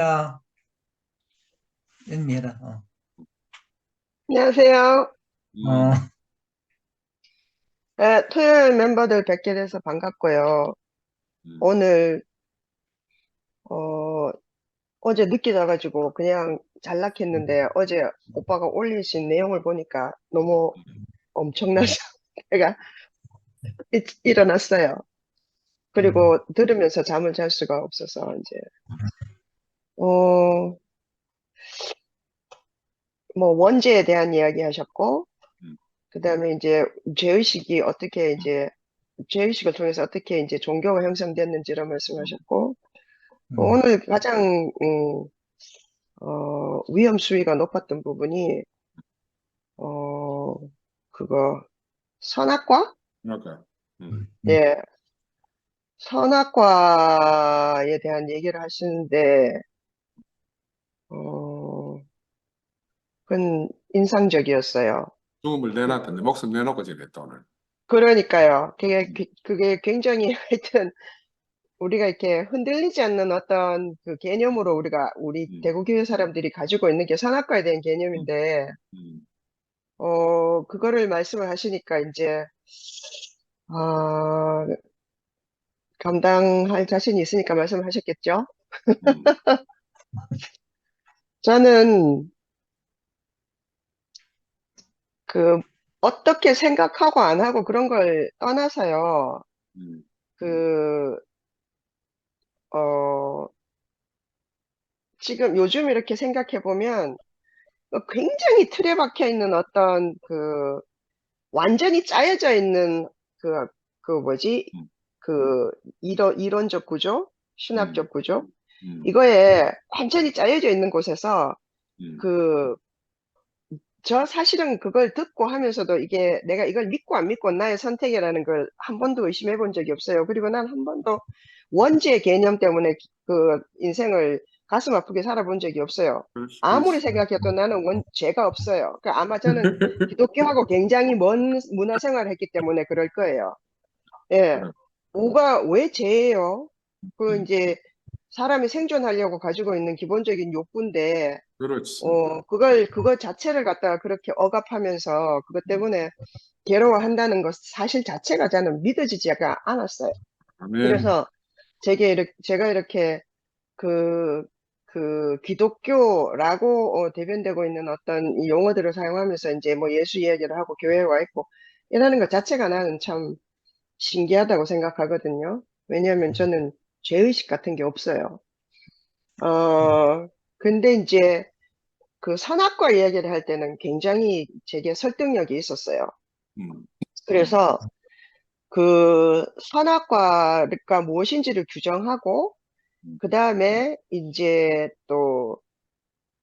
야, 은미라. 안녕하세요. 어, 음, 네, 토요일 멤버들 뵙게 돼서 반갑고요. 음, 오늘, 어, 어제 늦게 자가지고 그냥 잘락했는데 어제 오빠가 올리신 내용을 보니까 너무 엄청나서 제가 일어났어요. 음, 그리고 들으면서 잠을 잘 수가 없어서 이제, 어, 뭐 원죄에 대한 이야기 하셨고, 음, 그 다음에 이제 죄의식이 어떻게 이제, 죄의식을 통해서 어떻게 이제 종교가 형성됐는지를 말씀하셨고, 음, 오늘 가장 위험 수위가 높았던 부분이 어 그거 선악과? 그러니까, 음, 음, 음, 예, 선악과에 대한 얘기를 하시는데 어 그건 인상적이었어요. 죽음을 내놨던데 목숨 내놓고 지냈다 오늘. 그러니까요. 그게 굉장히 하여튼 우리가 이렇게 흔들리지 않는 어떤 그 개념으로 우리 음, 대구교회 사람들이 가지고 있는 게 선악과에 대한 음, 개념인데 음. 그거를 말씀을 하시니까 이제, 아, 감당할 자신이 있으니까 말씀을 하셨겠죠? 음. 저는 그, 어떻게 생각하고 안 하고 그런 걸 떠나서요. 음. 그, 어, 지금 요즘 이렇게 생각해 보면 굉장히 틀에 박혀 있는 어떤 완전히 짜여져 있는 그, 그 뭐지? 음, 그, 이론적 구조? 음, 신학적 구조? 음, 이거에 완전히 짜여져 있는 곳에서 음, 그, 저 사실은 그걸 듣고 하면서도 이게 내가 이걸 믿고 안 믿고 나의 선택이라는 걸 한 번도 의심해 본 적이 없어요. 그리고 난 한 번도 원죄 개념 때문에 그 인생을 가슴 아프게 살아본 적이 없어요. 그럴 수도 아무리 있어. 생각해도 나는 죄가 없어요. 그러니까 아마 저는 기독교하고 굉장히 먼 문화 생활을 했기 때문에 그럴 거예요. 예. 그래. 뭐가 왜 죄예요? 그 음, 이제 사람이 생존하려고 가지고 있는 기본적인 욕구인데 그렇지. 그거 자체를 갖다가 그렇게 억압하면서 그것 때문에 괴로워한다는 것 사실 자체가 저는 믿어지지가 않았어요. 아멘. 그래서 제가 이렇게 그, 기독교라고 대변되고 있는 어떤 이 용어들을 사용하면서 이제 뭐 예수 이야기를 하고 교회에 와 있고 이러는 것 자체가 나는 참 신기하다고 생각하거든요. 왜냐하면 저는 죄의식 같은 게 없어요. 근데 이제 그 선악과 이야기를 할 때는 굉장히 제게 설득력이 있었어요. 음, 그래서 그 선악과가 무엇인지를 규정하고, 음, 그 다음에 이제 또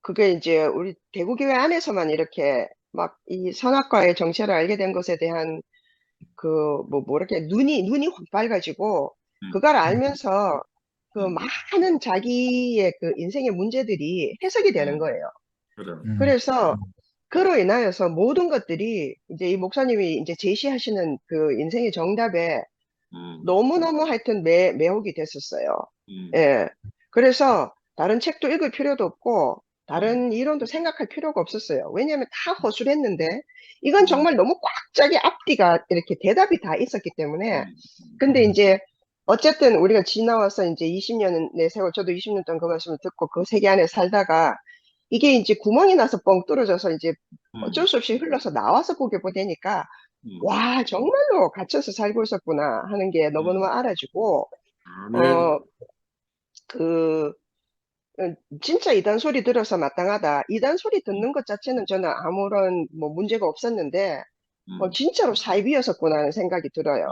그게 이제 우리 대구교회 안에서만 이렇게 막 이 선악과의 정체를 알게 된 것에 대한 뭐랄까, 눈이 확 밝아지고, 음, 그걸 알면서 그 음, 많은 자기의 그 인생의 문제들이 해석이 되는 음. 거예요. 그래. 음, 그래서 그로 인하여서 모든 것들이 이제 이 목사님이 이제 제시하시는 그 인생의 정답에 음, 너무너무 하여튼 매혹이 됐었어요. 음, 예. 그래서 다른 책도 읽을 필요도 없고, 음, 다른 이론도 생각할 필요가 없었어요. 왜냐하면 다 허술했는데, 이건 음, 정말 너무 꽉 짜게 앞뒤가 이렇게 대답이 다 있었기 때문에, 음, 근데 이제, 어쨌든 우리가 지나와서 이제 20년의 세월, 저도 20년 동안 그 말씀을 듣고 그 세계 안에 살다가, 이게 이제 구멍이 나서 뻥 뚫어져서 이제 어쩔 음, 수 없이 흘러서 나와서 보게 되니까, 음, 와, 정말로 갇혀서 살고 있었구나 하는 게 너무너무 음. 알아지고, 아멘. 어, 그, 진짜 이단 소리 들어서 마땅하다. 이단 소리 음, 듣는 것 자체는 저는 아무런 뭐 문제가 없었는데, 음, 진짜로 사이비였었구나 하는 생각이 들어요.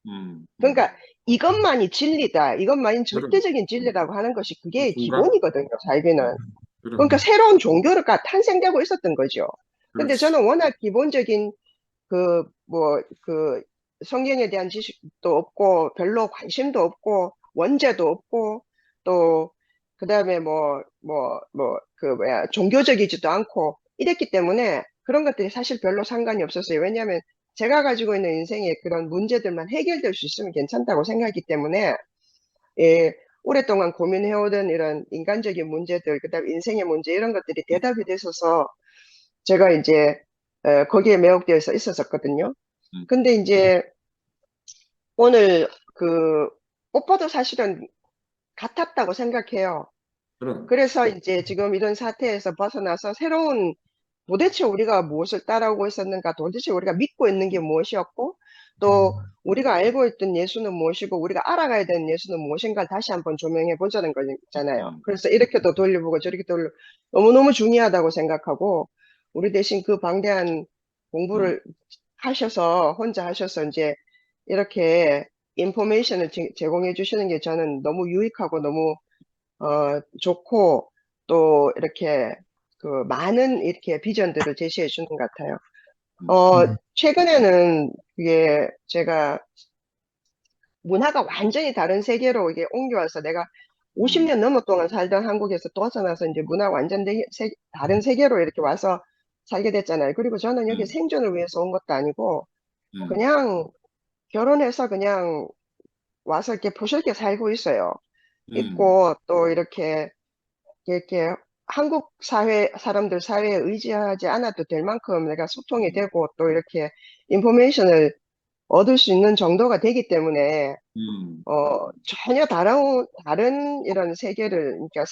음, 음, 음. 그러니까 이것만이 진리다. 이것만이 그럼 절대적인 진리라고 하는 것이 그 그게 순간, 기본이거든요, 사이비는. 그럼 그러니까 새로운 종교가 탄생되고 있었던 거죠. 근데 그렇지. 저는 워낙 기본적인 성경에 대한 지식도 없고, 별로 관심도 없고, 원죄도 없고, 또, 그 다음에 종교적이지도 않고, 이랬기 때문에 그런 것들이 사실 별로 상관이 없었어요. 왜냐하면 제가 가지고 있는 인생의 그런 문제들만 해결될 수 있으면 괜찮다고 생각했기 때문에, 예, 오랫동안 고민해오던 이런 인간적인 문제들, 그다음 인생의 문제 이런 것들이 대답이 됐어서 제가 이제 거기에 매혹되어 있었었거든요. 음, 근데 이제 오늘 그 오빠도 사실은 같았다고 생각해요. 그럼, 그래서 이제 지금 이런 사태에서 벗어나서 새로운 도대체 우리가 무엇을 따라오고 있었는가, 도대체 우리가 믿고 있는 게 무엇이었고, 또 우리가 알고 있던 예수는 무엇이고, 우리가 알아가야 되는 예수는 무엇인가를 다시 한번 조명해 보자는 거잖아요. 음, 그래서 이렇게도 돌려보고 저렇게 돌려, 너무너무 중요하다고 생각하고, 우리 대신 그 방대한 음, 공부를 하셔서, 혼자 하셔서 이제 이렇게 인포메이션을 제공해 주시는 게 저는 너무 유익하고 너무 좋고 또 이렇게 그 많은 이렇게 비전들을 제시해 주는 것 같아요. 음, 최근에는 이게 제가 문화가 완전히 다른 세계로 이게 옮겨와서 내가 음, 50년 넘어 동안 살던 한국에서 벗어나서 이제 문화 완전 다른 세계로 이렇게 와서 살게 됐잖아요. 그리고 저는 여기 음, 생존을 위해서 온 것도 아니고 음, 그냥 결혼해서 그냥 와서 이렇게 포실게 살고 있어요. 음, 있고 또 이렇게 한국 사회 사람들 사회에 의지하지 않아도 될 만큼 내가 소통이 음, 되고 또 이렇게 인포메이션을 얻을 수 있는 정도가 되기 때문에 음, 전혀 다른 이런 세계를 그러니까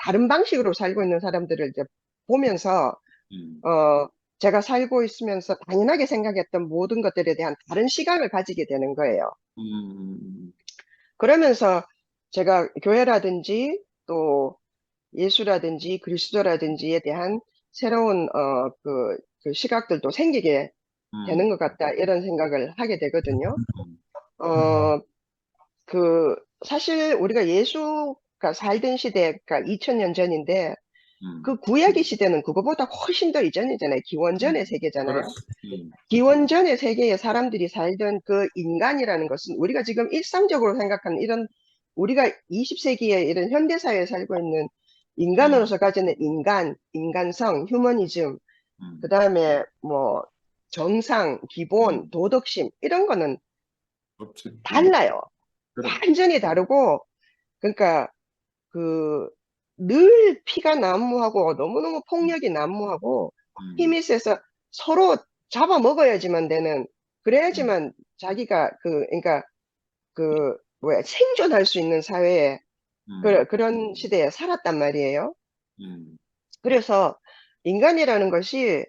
다른 방식으로 살고 있는 사람들을 이제 보면서 음, 어 제가 살고 있으면서 당연하게 생각했던 모든 것들에 대한 다른 시각을 가지게 되는 거예요. 음, 그러면서 제가 교회라든지 또 예수라든지 그리스도라든지에 대한 새로운 그 시각들도 생기게 되는 음, 것 같다 이런 생각을 하게 되거든요. 음, 어, 사실 우리가 예수가 살던 시대가 2000년 전인데 음, 그 구약의 시대는 그거보다 훨씬 더 이전이잖아요. 기원전의 세계잖아요. 그렇지. 기원전의 세계에 사람들이 살던 그 인간이라는 것은 우리가 지금 일상적으로 생각하는 이런 우리가 20세기에 이런 현대사회에 살고 있는 음, 인간으로서 가지는 인간성, 휴머니즘, 그 음, 다음에 뭐 정상, 기본, 음, 도덕심 이런 거는 없지. 달라요. 그럼, 완전히 다르고 그러니까 그 늘 피가 난무하고 너무너무 음, 폭력이 난무하고 음, 힘이 세서 서로 잡아먹어야지만 되는 음, 그래야지만 자기가 그러니까 그 뭐야 생존할 수 있는 사회에 음, 그런 시대에 살았단 말이에요. 음, 그래서 인간이라는 것이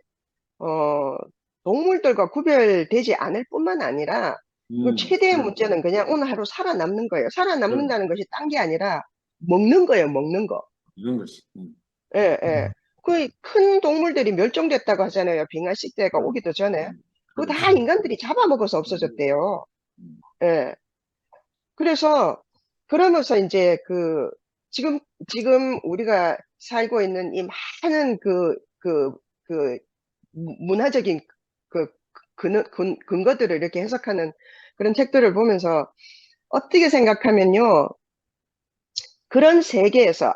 어 동물들과 구별되지 않을 뿐만 아니라 그 최대의 그럼, 문제는 그냥 오늘 하루 살아남는 거예요. 그럼, 살아남는다는 것이 딴 게 아니라 먹는 거예요, 먹는 거. 이런 것이. 예, 예. 그 큰 동물들이 멸종됐다고 하잖아요. 빙하 시대가 그럼, 오기도 전에. 그거 다 그렇지. 인간들이 잡아먹어서 없어졌대요. 음, 예. 그래서, 그러면서 이제 지금 우리가 살고 있는 이 많은 그, 문화적인 그, 근거들을 이렇게 해석하는 그런 책들을 보면서 어떻게 생각하면요. 그런 세계에서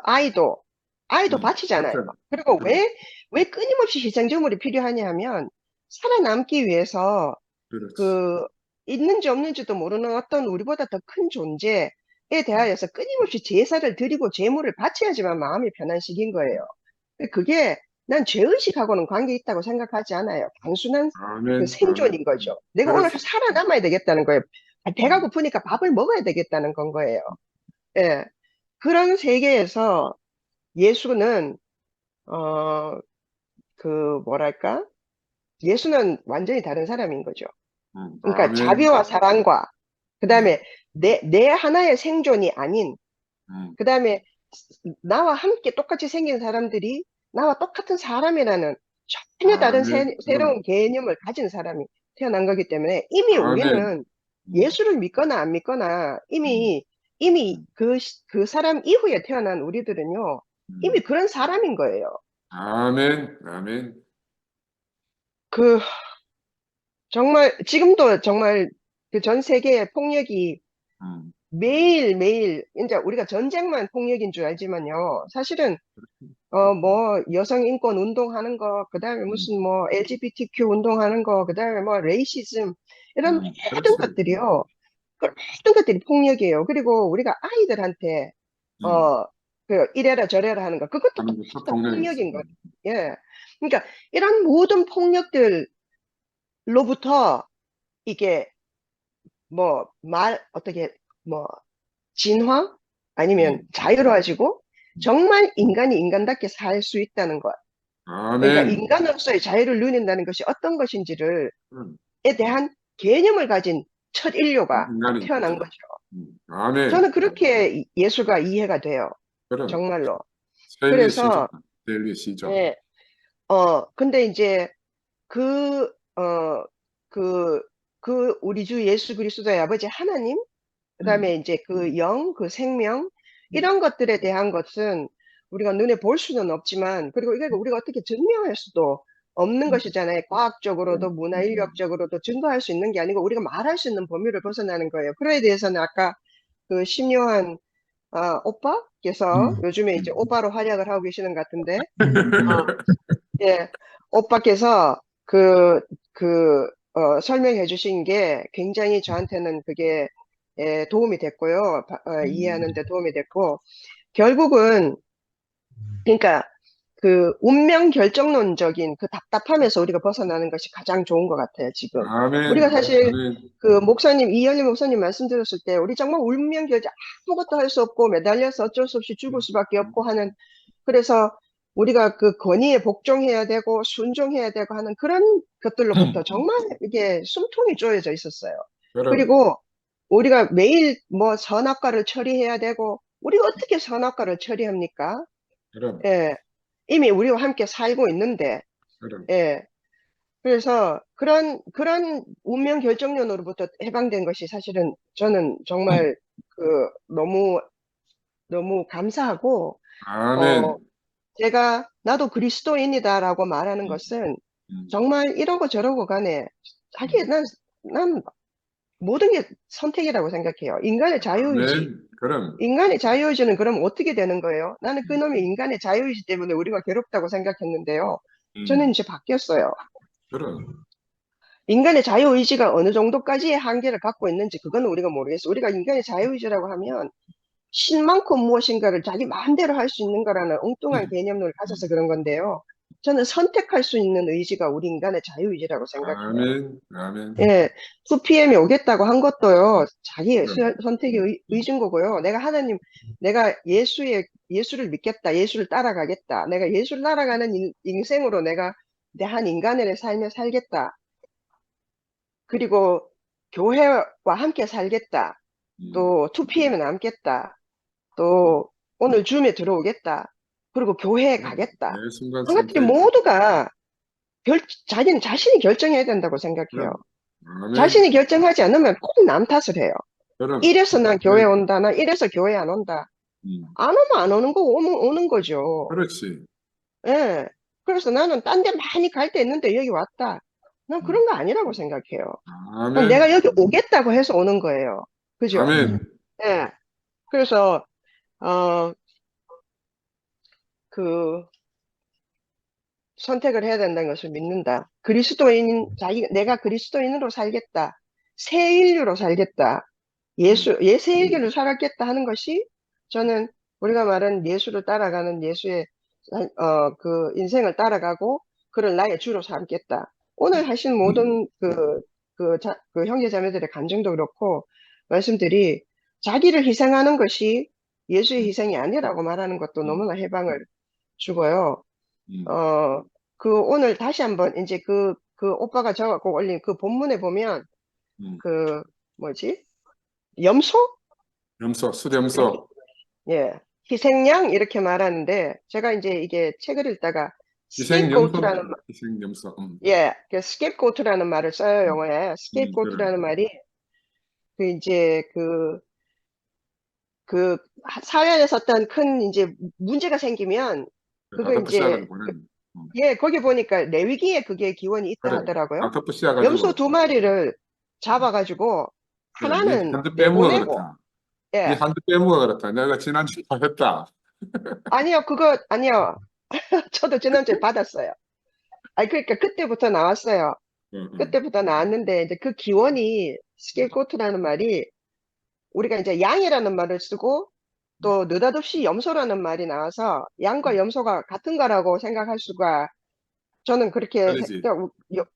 아이도 바치잖아요. 그렇잖아. 그리고 그럼, 왜 끊임없이 희생제물이 필요하냐 하면 살아남기 위해서 그렇지. 그 있는지 없는지도 모르는 어떤 우리보다 더 큰 존재에 음, 대하여서 끊임없이 제사를 드리고 제물을 바쳐야지만 마음이 편한 식인 거예요. 그게 난 죄의식하고는 관계 있다고 생각하지 않아요. 단순한 그 아멘, 아멘. 생존인 거죠. 내가 오늘 그렇지. 살아남아야 되겠다는 거예요. 배가 음, 고프니까 밥을 먹어야 되겠다는 건 거예요. 예. 그런 세계에서 예수는 어, 뭐랄까? 예수는 완전히 다른 사람인 거죠. 그러니까 아멘. 자비와 사랑과 음, 그다음에 내 하나의 생존이 아닌 음, 그다음에 나와 함께 똑같이 생긴 사람들이 나와 똑같은 사람이라는 전혀 다른 아멘. 그럼, 새로운 개념을 가진 사람이 태어난 거기 때문에 이미 아멘. 우리는 음, 예수를 믿거나 안 믿거나 음, 이미 음, 그 사람 이후에 태어난 우리들은요 이미 음. 그런 사람인 거예요. 아멘, 아멘. 그 정말 지금도 정말 그 전 세계의 폭력이 음, 매일매일 이제 우리가 전쟁만 폭력인 줄 알지만요. 사실은 뭐 여성 인권 운동하는 거, 그다음에 음, 무슨 뭐 LGBTQ 운동하는 거, 그다음에 뭐 레이시즘 이런 모든 그렇지. 것들이요. 그 모든 것들이 폭력이에요. 그리고 우리가 아이들한테 음. 그 이래라 저래라 하는 거. 그것도 하는 것도 똑같은 폭력이 있어. 폭력인 거예요. 예. 그러니까 이런 모든 폭력들로부터 이게 어떻게, 뭐, 진화? 아니면 음. 자유로워지고 정말 인간이 인간답게 살 수 있다는 것. 그러니까 아멘. 인간으로서의 자유를 누린다는 것이 어떤 것인지를 음. 에 대한 개념을 가진 첫 인류가 딱 인간이 태어난 그죠. 거죠. 아멘. 저는 그렇게 예수가 이해가 돼요. 그럼 정말로. 세계의 시작, 그래서 세계의 시작. 예, 근데 이제 그, 어, 그, 우리 주 예수 그리스도의 아버지 하나님, 음. 그다음에 이제 그 영, 그 생명, 이런 것들에 대한 것은 우리가 눈에 볼 수는 없지만, 그리고 이걸 우리가 어떻게 증명할 수도 없는 음. 것이잖아요. 과학적으로도 음. 문화인력적으로도 증거할 수 있는 게 아니고 우리가 말할 수 있는 범위를 벗어나는 거예요. 그거에 대해서는 아까 그 심요한 오빠께서 음. 요즘에 이제 오빠로 활약을 하고 계시는 것 같은데, 어, 예, 오빠께서 설명해 주신 게 굉장히 저한테는 그게 도움이 됐고요. 음. 이해하는 데 도움이 됐고, 결국은, 그러니까 그 운명 결정론적인 그 답답함에서 우리가 벗어나는 것이 가장 좋은 것 같아요, 지금. 우리가 아멘. 사실 아멘. 그 이현리 목사님 말씀 들었을 때, 우리 정말 운명 결정 아무것도 할 수 없고 매달려서 어쩔 수 없이 죽을 수밖에 없고 하는, 그래서 우리가 그 권위에 복종해야 되고 순종해야 되고 하는 그런 것들로부터 정말 이게 숨통이 쪼여져 있었어요. 그럼 그리고 우리가 매일 뭐 선악과를 처리해야 되고, 우리가 어떻게 선악과를 처리합니까? 그럼 예. 이미 우리와 함께 살고 있는데, 그럼 예. 그래서 그런 운명 결정론으로부터 해방된 것이 사실은 저는 정말 너무, 너무 감사하고, 어, 아멘. 나도 그리스도인이다라고 말하는 음. 것은 음. 정말 이러고 저러고 간에 자기, 음. 난 모든 게 선택이라고 생각해요. 인간의 자유의지. 아멘. 그럼 인간의 자유의지는 그럼 어떻게 되는 거예요? 나는 음. 그놈의 인간의 자유의지 때문에 우리가 괴롭다고 생각했는데요. 저는 음. 이제 바뀌었어요. 그럼 인간의 자유의지가 어느 정도까지의 한계를 갖고 있는지 그건 우리가 모르겠어요. 우리가 인간의 자유의지라고 하면 신만큼 무엇인가를 자기 마음대로 할 수 있는 거라는 엉뚱한 개념을 가져서 그런 건데요. 저는 선택할 수 있는 의지가 우리 인간의 자유의지라고 생각해요. 아멘. 아멘. 예, 2PM이 오겠다고 한 것도요, 자기 그럼 선택의 의지인 거고요. 내가 예수를 믿겠다. 예수를 따라가겠다. 내가 예수를 따라가는 인생으로 내가 내 한 인간의 삶을 살겠다. 그리고 교회와 함께 살겠다. 음. 또 2PM에 남겠다. 또 오늘 줌에 들어오겠다. 그리고 교회에 그럼 가겠다. 매 순간 그런 것들이 선택이지. 모두가 자신이 결정해야 된다고 생각해요. 그럼 아멘. 자신이 결정하지 않으면 꼭 남 탓을 해요. 그럼 이래서 난 교회 아멘. 온다. 나 이래서 교회 안 온다. 음. 안 오면 안 오는 거고, 오면 오는 거죠. 그렇지. 예. 그래서 나는 딴 데 많이 갈 데 있는데 여기 왔다. 난 음. 그런 거 아니라고 생각해요. 난 아멘. 내가 여기 오겠다고 해서 오는 거예요. 그죠? 아멘. 예. 그래서, 어, 그, 선택을 해야 된다는 것을 믿는다. 내가 그리스도인으로 살겠다. 새 인류로 살겠다. 음. 새 인류로 살았겠다 하는 것이 저는 우리가 말하는 예수를 따라가는 예수의 그 인생을 따라가고 그를 나의 주로 삼겠다. 오늘 하신 모든 그 형제 자매들의 감정도 그렇고 말씀들이 자기를 희생하는 것이 예수의 음. 희생이 아니라고 말하는 것도 음. 너무나 해방을 주고요. 음. 어, 오늘 다시 한번 이제 그 오빠가 적었고 올린 그 본문에 보면 음. 그 뭐지? 염소? 염소, 이렇게, 수렴소, 예. 희생양 이렇게 말하는데 제가 이제 이게 책을 읽다가 희생 스케이프고트라는 염소입니다. 희생 염소. 그 스케이프고트라는 말을 써요, 영어에. 그래. 스케이프고트라는 말이 그 이제 사회에서 어떤 큰 이제 문제가 생기면 그거 다섯 번 이제 씌워가지고 보내는. 거기 보니까 레위기에 그게 기원이 있다 그래. 하더라고요. 다섯 번 염소 씌워가지고 두 마리를 잡아가지고 그래. 네 하나는 한두 빼먹어 내보내고, 그렇다. 네 예. 한두 빼먹어 그렇다. 내가 지난주에 다 했다. 아니요, 아니요. 저도 지난주에 받았어요. 그러니까 그때부터 나왔어요. 응, 응. 그때부터 나왔는데, 이제 그 기원이, 스케이코트라는 말이, 우리가 이제 양이라는 말을 쓰고, 또 느닷없이 염소라는 말이 나와서 양과 염소가 같은 거라고 생각할 수가 저는 그렇게 아니지.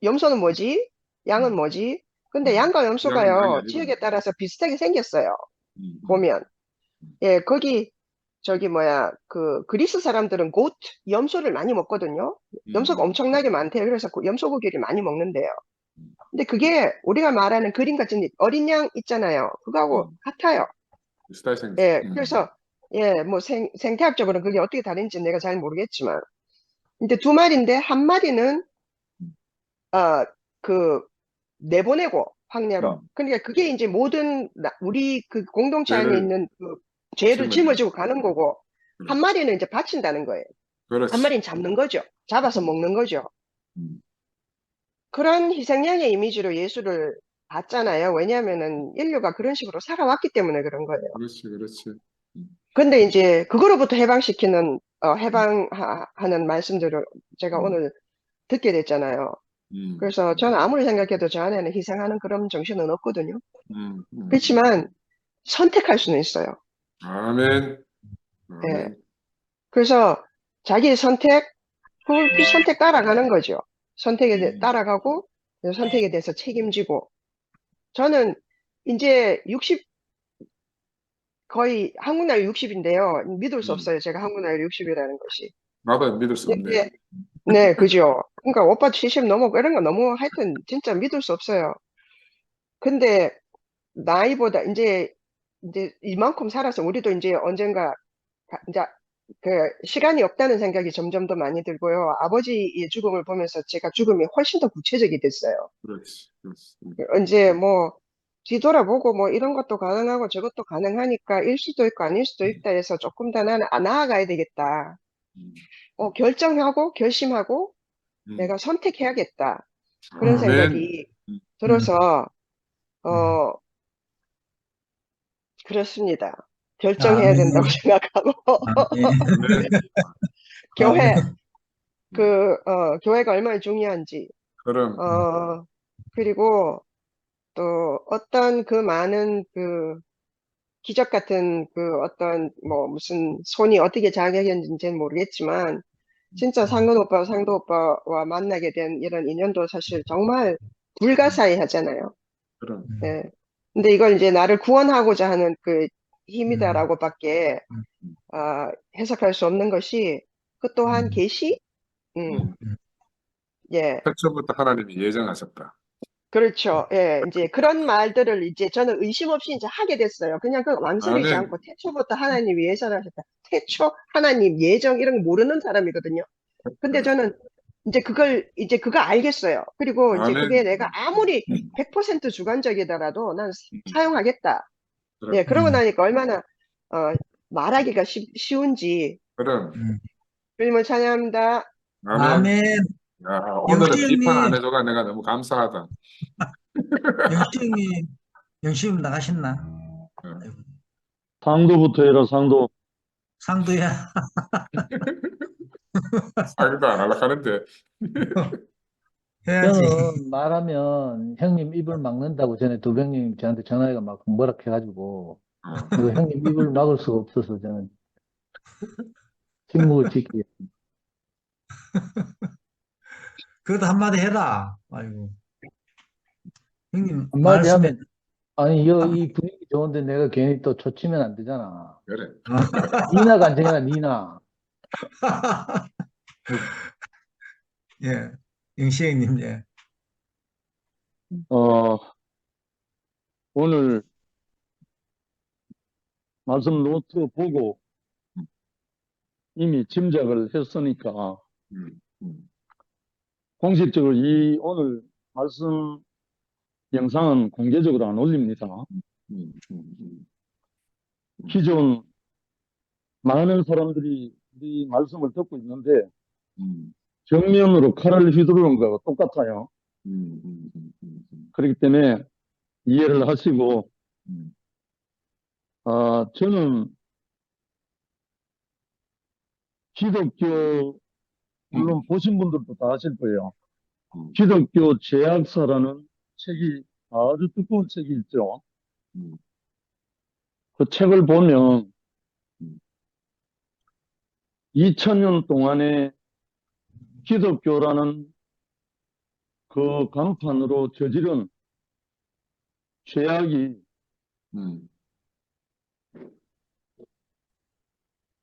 염소는 뭐지? 양은 뭐지? 근데 양과 양은 양이 염소가요, 아니다. 지역에 따라서 비슷하게 생겼어요. 음, 보면. 예, 거기, 저기 뭐야, 그, 그리스 사람들은 곧 염소를 많이 먹거든요. 염소가 엄청나게 많대요. 그래서 그 염소 고기를 많이 먹는데요. 근데 그게 우리가 말하는 그림 같은 어린 양 있잖아요. 그거하고 같아요. 비슷하게 생겼어. 예, 그래서, 예, 뭐 생태학적으로는 그게 어떻게 다른지 내가 잘 모르겠지만. 근데 두 마리인데 한 마리는, 그, 내보내고, 황야로. 그러니까 그게 이제 모든, 우리 그 공동체 안에 죄를 있는 그 죄를 짊어지는. 짊어지고 가는 거고, 한 마리는 이제 바친다는 거예요. 한 그렇지. 마리는 잡는 거죠. 잡아서 먹는 거죠. 음, 그런 희생양의 이미지로 예수를 봤잖아요. 왜냐하면은 인류가 그런 식으로 살아왔기 때문에 그런 거예요. 그렇지, 그렇지. 근데 이제 그거로부터 해방시키는, 해방하는 말씀들을 제가 오늘 듣게 됐잖아요. 음, 그래서 저는 아무리 생각해도 저 안에는 희생하는 그런 정신은 없거든요. 음, 음. 그렇지만 선택할 수는 있어요. 아멘, 예. 아멘. 그래서 자기의 선택, 그 선택 따라가는 거죠. 선택에 음, 따라가고, 그 선택에 대해서 책임지고. 저는 이제 60, 거의 한국 나이 60인데요. 믿을 수 음. 없어요. 제가 한국 나이 60이라는 것이. 나도 믿을 수 없네. 네, 네, 그죠. 그러니까 오빠 70 넘어, 이런 거 너무 하여튼 진짜 믿을 수 없어요. 근데 나이보다 이제 이만큼 살아서 우리도 이제 언젠가 이제 그 시간이 없다는 생각이 점점 더 많이 들고요. 아버지의 죽음을 보면서 제가 죽음이 훨씬 더 구체적이 됐어요. 그렇지, 그렇지. 이제 뭐 뒤돌아보고 뭐 이런 것도 가능하고 저것도 가능하니까 일 수도 있고 아닐 수도 있다 해서 조금 더 나는 나아가야 되겠다. 음, 결정하고 결심하고 음. 내가 선택해야겠다. 그런 아멘. 생각이 음, 음, 들어서 음. 어 그렇습니다. 결정해야 된다고 아멘, 생각하고 아멘, 아멘. 교회 아멘. 교회가 얼마나 중요한지 그럼, 그리고 또 어떤 그 많은 그 기적 같은 그 어떤 뭐 무슨 손이 어떻게 작용했는지는 모르겠지만 진짜 상근 오빠, 상도 오빠와 만나게 된 이런 인연도 사실 정말 불가사의하잖아요. 그럼. 예. 근데 이걸 이제 나를 구원하고자 하는 그 음, 힘이다라고밖에 음, 해석할 수 없는 것이 그 또한 음, 계시? 음. 음. 예. 태초부터 하나님이 예정하셨다. 그렇죠. 예. 이제 그런 말들을 이제 저는 의심 없이 이제 하게 됐어요. 그냥 그 망설이지 아멘. 않고 태초부터 하나님이 예정하셨다. 태초 하나님 예정 이런 거 모르는 사람이거든요. 근데 그래. 저는 이제 이제 그거 알겠어요. 그리고 이제 그게 아멘. 내가 아무리 100% 주관적이더라도 난 사용하겠다. 그럼, 예. 그러고 나니까 얼마나, 어, 말하기가 쉬운지. 그럼. 음. 주님을 찬양합니다. 아멘. 아멘. 야, 오늘은 영시 비판 안 형님, 해줘가 내가 너무 감사하다. 영시 형님, 영시 형 나가셨나? 어. 아이고, 상도부터 해라, 상도. 상도야, 상의도 안 하려고 하는데. 해야지. 저는 말하면 형님 입을 막는다고 전에 도병님 저한테 전화해가 막 뭐라 해가지고, 어. 그 형님 입을 막을 수가 없어서 저는 침묵을 지키게. 그래도 한마디 해라. 아이고, 형님 한마디 하면, 말씀에, 아니, 이 분위기 좋은데 내가 괜히 또 초치면 안 되잖아. 그래. 니나 간증해라, 니나. 예, 영시 형님, 예. 어, 오늘 말씀 노트 보고 이미 짐작을 했으니까, 음, 음, 공식적으로 오늘 말씀 영상은 공개적으로 안 올립니다. 음, 음, 음, 기존 많은 사람들이 이 말씀을 듣고 있는데 음, 정면으로 칼을 휘두르는 거하고 똑같아요. 그렇기 때문에 이해를 하시고 음, 저는 기독교 물론 보신 분들도 다 아실 거예요. 기독교 제약사라는 책이 아주 두꺼운 책이 있죠. 음, 그 책을 보면 2000년 동안에 기독교라는 그 간판으로 저지른 죄악이 음,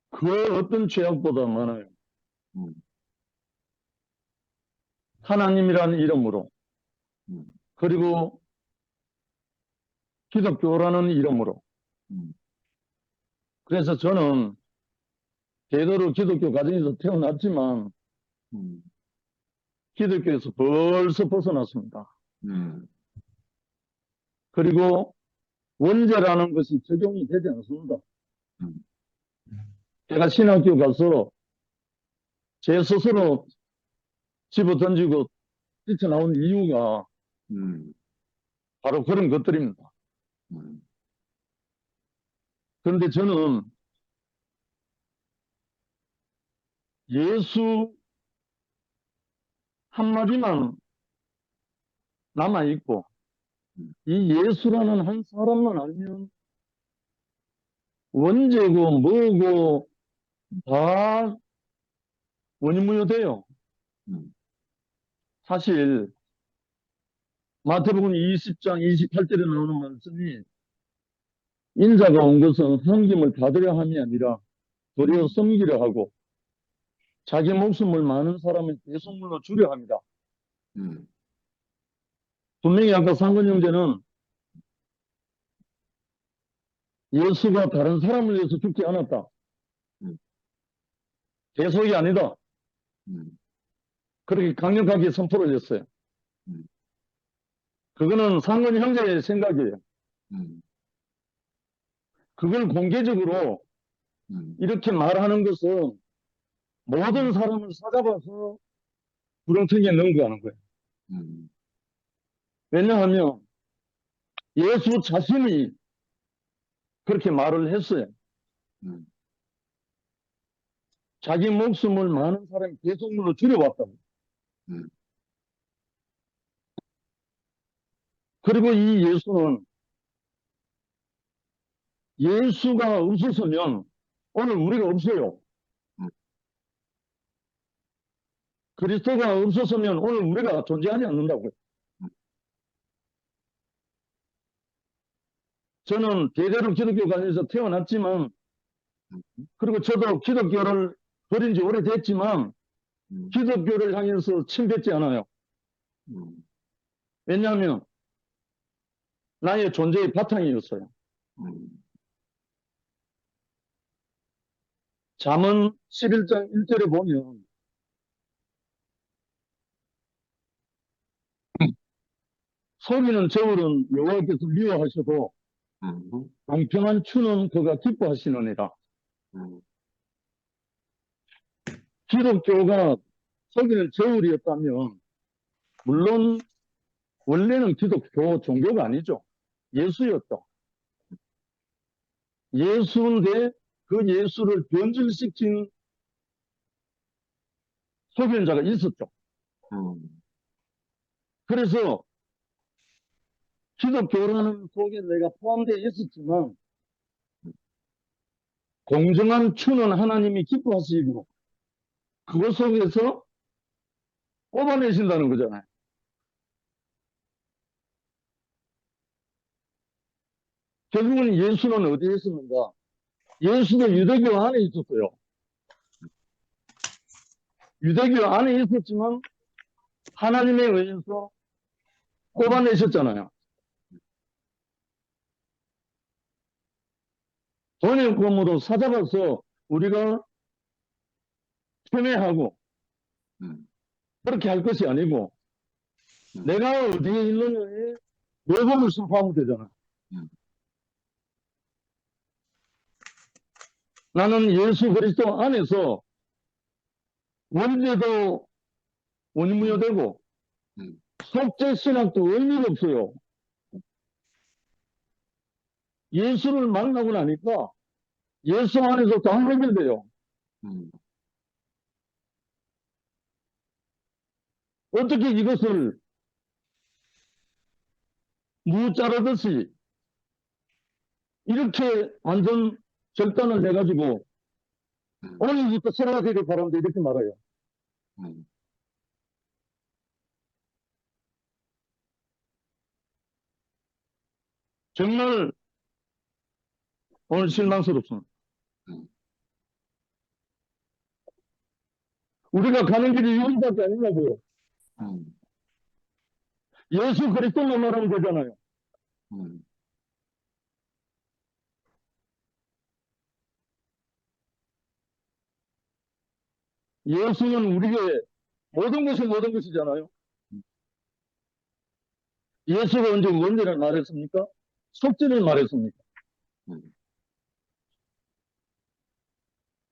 그 어떤 죄악보다 많아요. 음, 하나님이라는 이름으로, 음, 그리고 기독교라는 이름으로. 음, 그래서 저는 대대로 기독교 가정에서 태어났지만 음, 기독교에서 벌써 벗어났습니다. 음, 그리고 원죄라는 것이 적용이 되지 않습니다. 음, 제가 신학교 가서 제 스스로 집어 던지고 뛰쳐나온 이유가 음, 바로 그런 것들입니다. 음, 그런데 저는 예수 한마디만 남아있고 이 예수라는 한 사람만 알면 원죄고 뭐고 다 원인무효돼요. 음, 사실 마태복음 20장 28절에 나오는 말씀이 인자가 온 것은 섬김을 받으려 함이 아니라 도리어 섬기려 하고 자기 목숨을 많은 사람의 대속물로 주려 합니다. 음, 분명히 아까 상근 형제는 예수가 다른 사람을 위해서 죽지 않았다. 음. 대속이 아니다. 음, 그렇게 강력하게 선포를 했어요. 음. 그거는 상근 형제의 생각이에요. 음, 그걸 공개적으로 이렇게 말하는 것은 모든 사람을 사잡아서 구렁텅이에 넣은 거예요. 음, 왜냐하면 예수 자신이 그렇게 말을 했어요. 음, 자기 목숨을 많은 사람이 대속물로 줄여왔다고. 음, 그리고 이 예수는 예수가 없었으면 오늘 우리가 없어요. 음. 그리스도가 없었으면 오늘 우리가 존재하지 않는다고요. 음. 저는 대대로 기독교 관에서 태어났지만 그리고 저도 기독교를 버린 지 오래됐지만 음, 기독교를 향해서 침뱉지 않아요. 음, 왜냐하면 나의 존재의 바탕이었어요. 음, 잠언 11장 1절에 보면 소리는 저울은 여호와께서 미워하셔도 음, 공평한 추는 그가 기뻐하시느니라. 음, 기독교가 소리는 저울이었다면 물론 원래는 기독교 종교가 아니죠. 예수였죠. 예수인데 그 예수를 변질시킨 소변자가 있었죠. 음, 그래서 기독교라는 속에 내가 포함되어 있었지만 공정한 추는 하나님이 기뻐하시고 그것 속에서 뽑아내신다는 거잖아요. 결국은 예수는 어디에 있었는가? 예수도 유대교 안에 있었어요. 유대교 안에 있었지만 하나님에 의해서 뽑아내셨잖아요. 번역금으로 사잡아서 우리가 편애하고 음, 그렇게 할 것이 아니고 내가 어디에 있느냐에 내복을 선포하면 되잖아. 음. 나는 예수 그리스도 안에서 원죄도 원무효되고 음. 속죄 신학도 의미가 없어요. 예수를 만나고 나니까 예수 안에서 다 해결돼요. 음, 어떻게 이것을 무 자르듯이 이렇게 완전 절단을 해가지고 오늘부터 새로가 되길 바랍니다. 이렇게 말해요. 음, 정말 오늘 실망스럽습니다. 음, 우리가 가는 길이 여기밖에 아니냐고요. 음, 예수 그리스도만 말하면 되잖아요. 음, 예수는 우리에게 모든 것이 모든 것이잖아요. 예수가 언제 원리를 말했습니까? 속죄를 말했습니까? 음,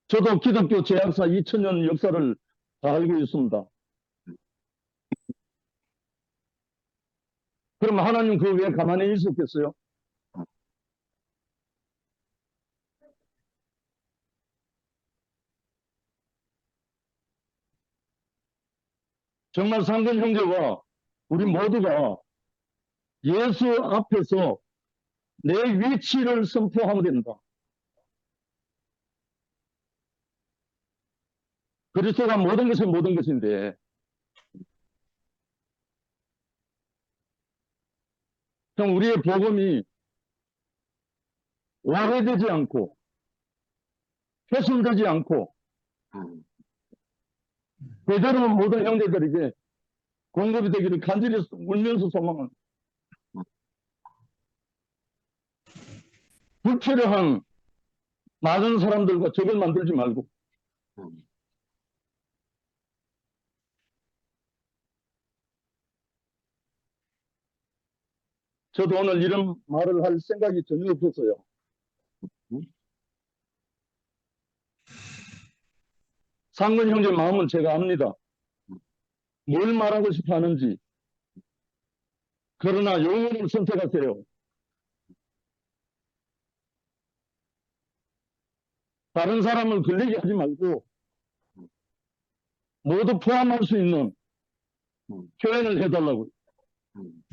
저도 기독교 제약사 2000년 역사를 다 알고 있습니다. 그럼 하나님 그 왜 가만히 있었겠어요? 정말 상근 형제와 우리 모두가 예수 앞에서 내 위치를 선포하면 된다. 그리스도가 모든 것이 모든 것인데 형 우리의 복음이 오해되지 않고 훼손되지 않고 음, 그대로 모든 형제들에게 공급이 되기를 간절히 울면서 소망합니다. 불필요한 많은 사람들과 적을 만들지 말고 음, 저도 오늘 이런 말을 할 생각이 전혀 없었어요. 음, 상근 형제 마음은 제가 압니다. 뭘 말하고 싶어 하는지. 그러나 영혼을 선택하세요. 다른 사람을 걸리게 하지 말고 모두 포함할 수 있는 표현을 해달라고요. 음,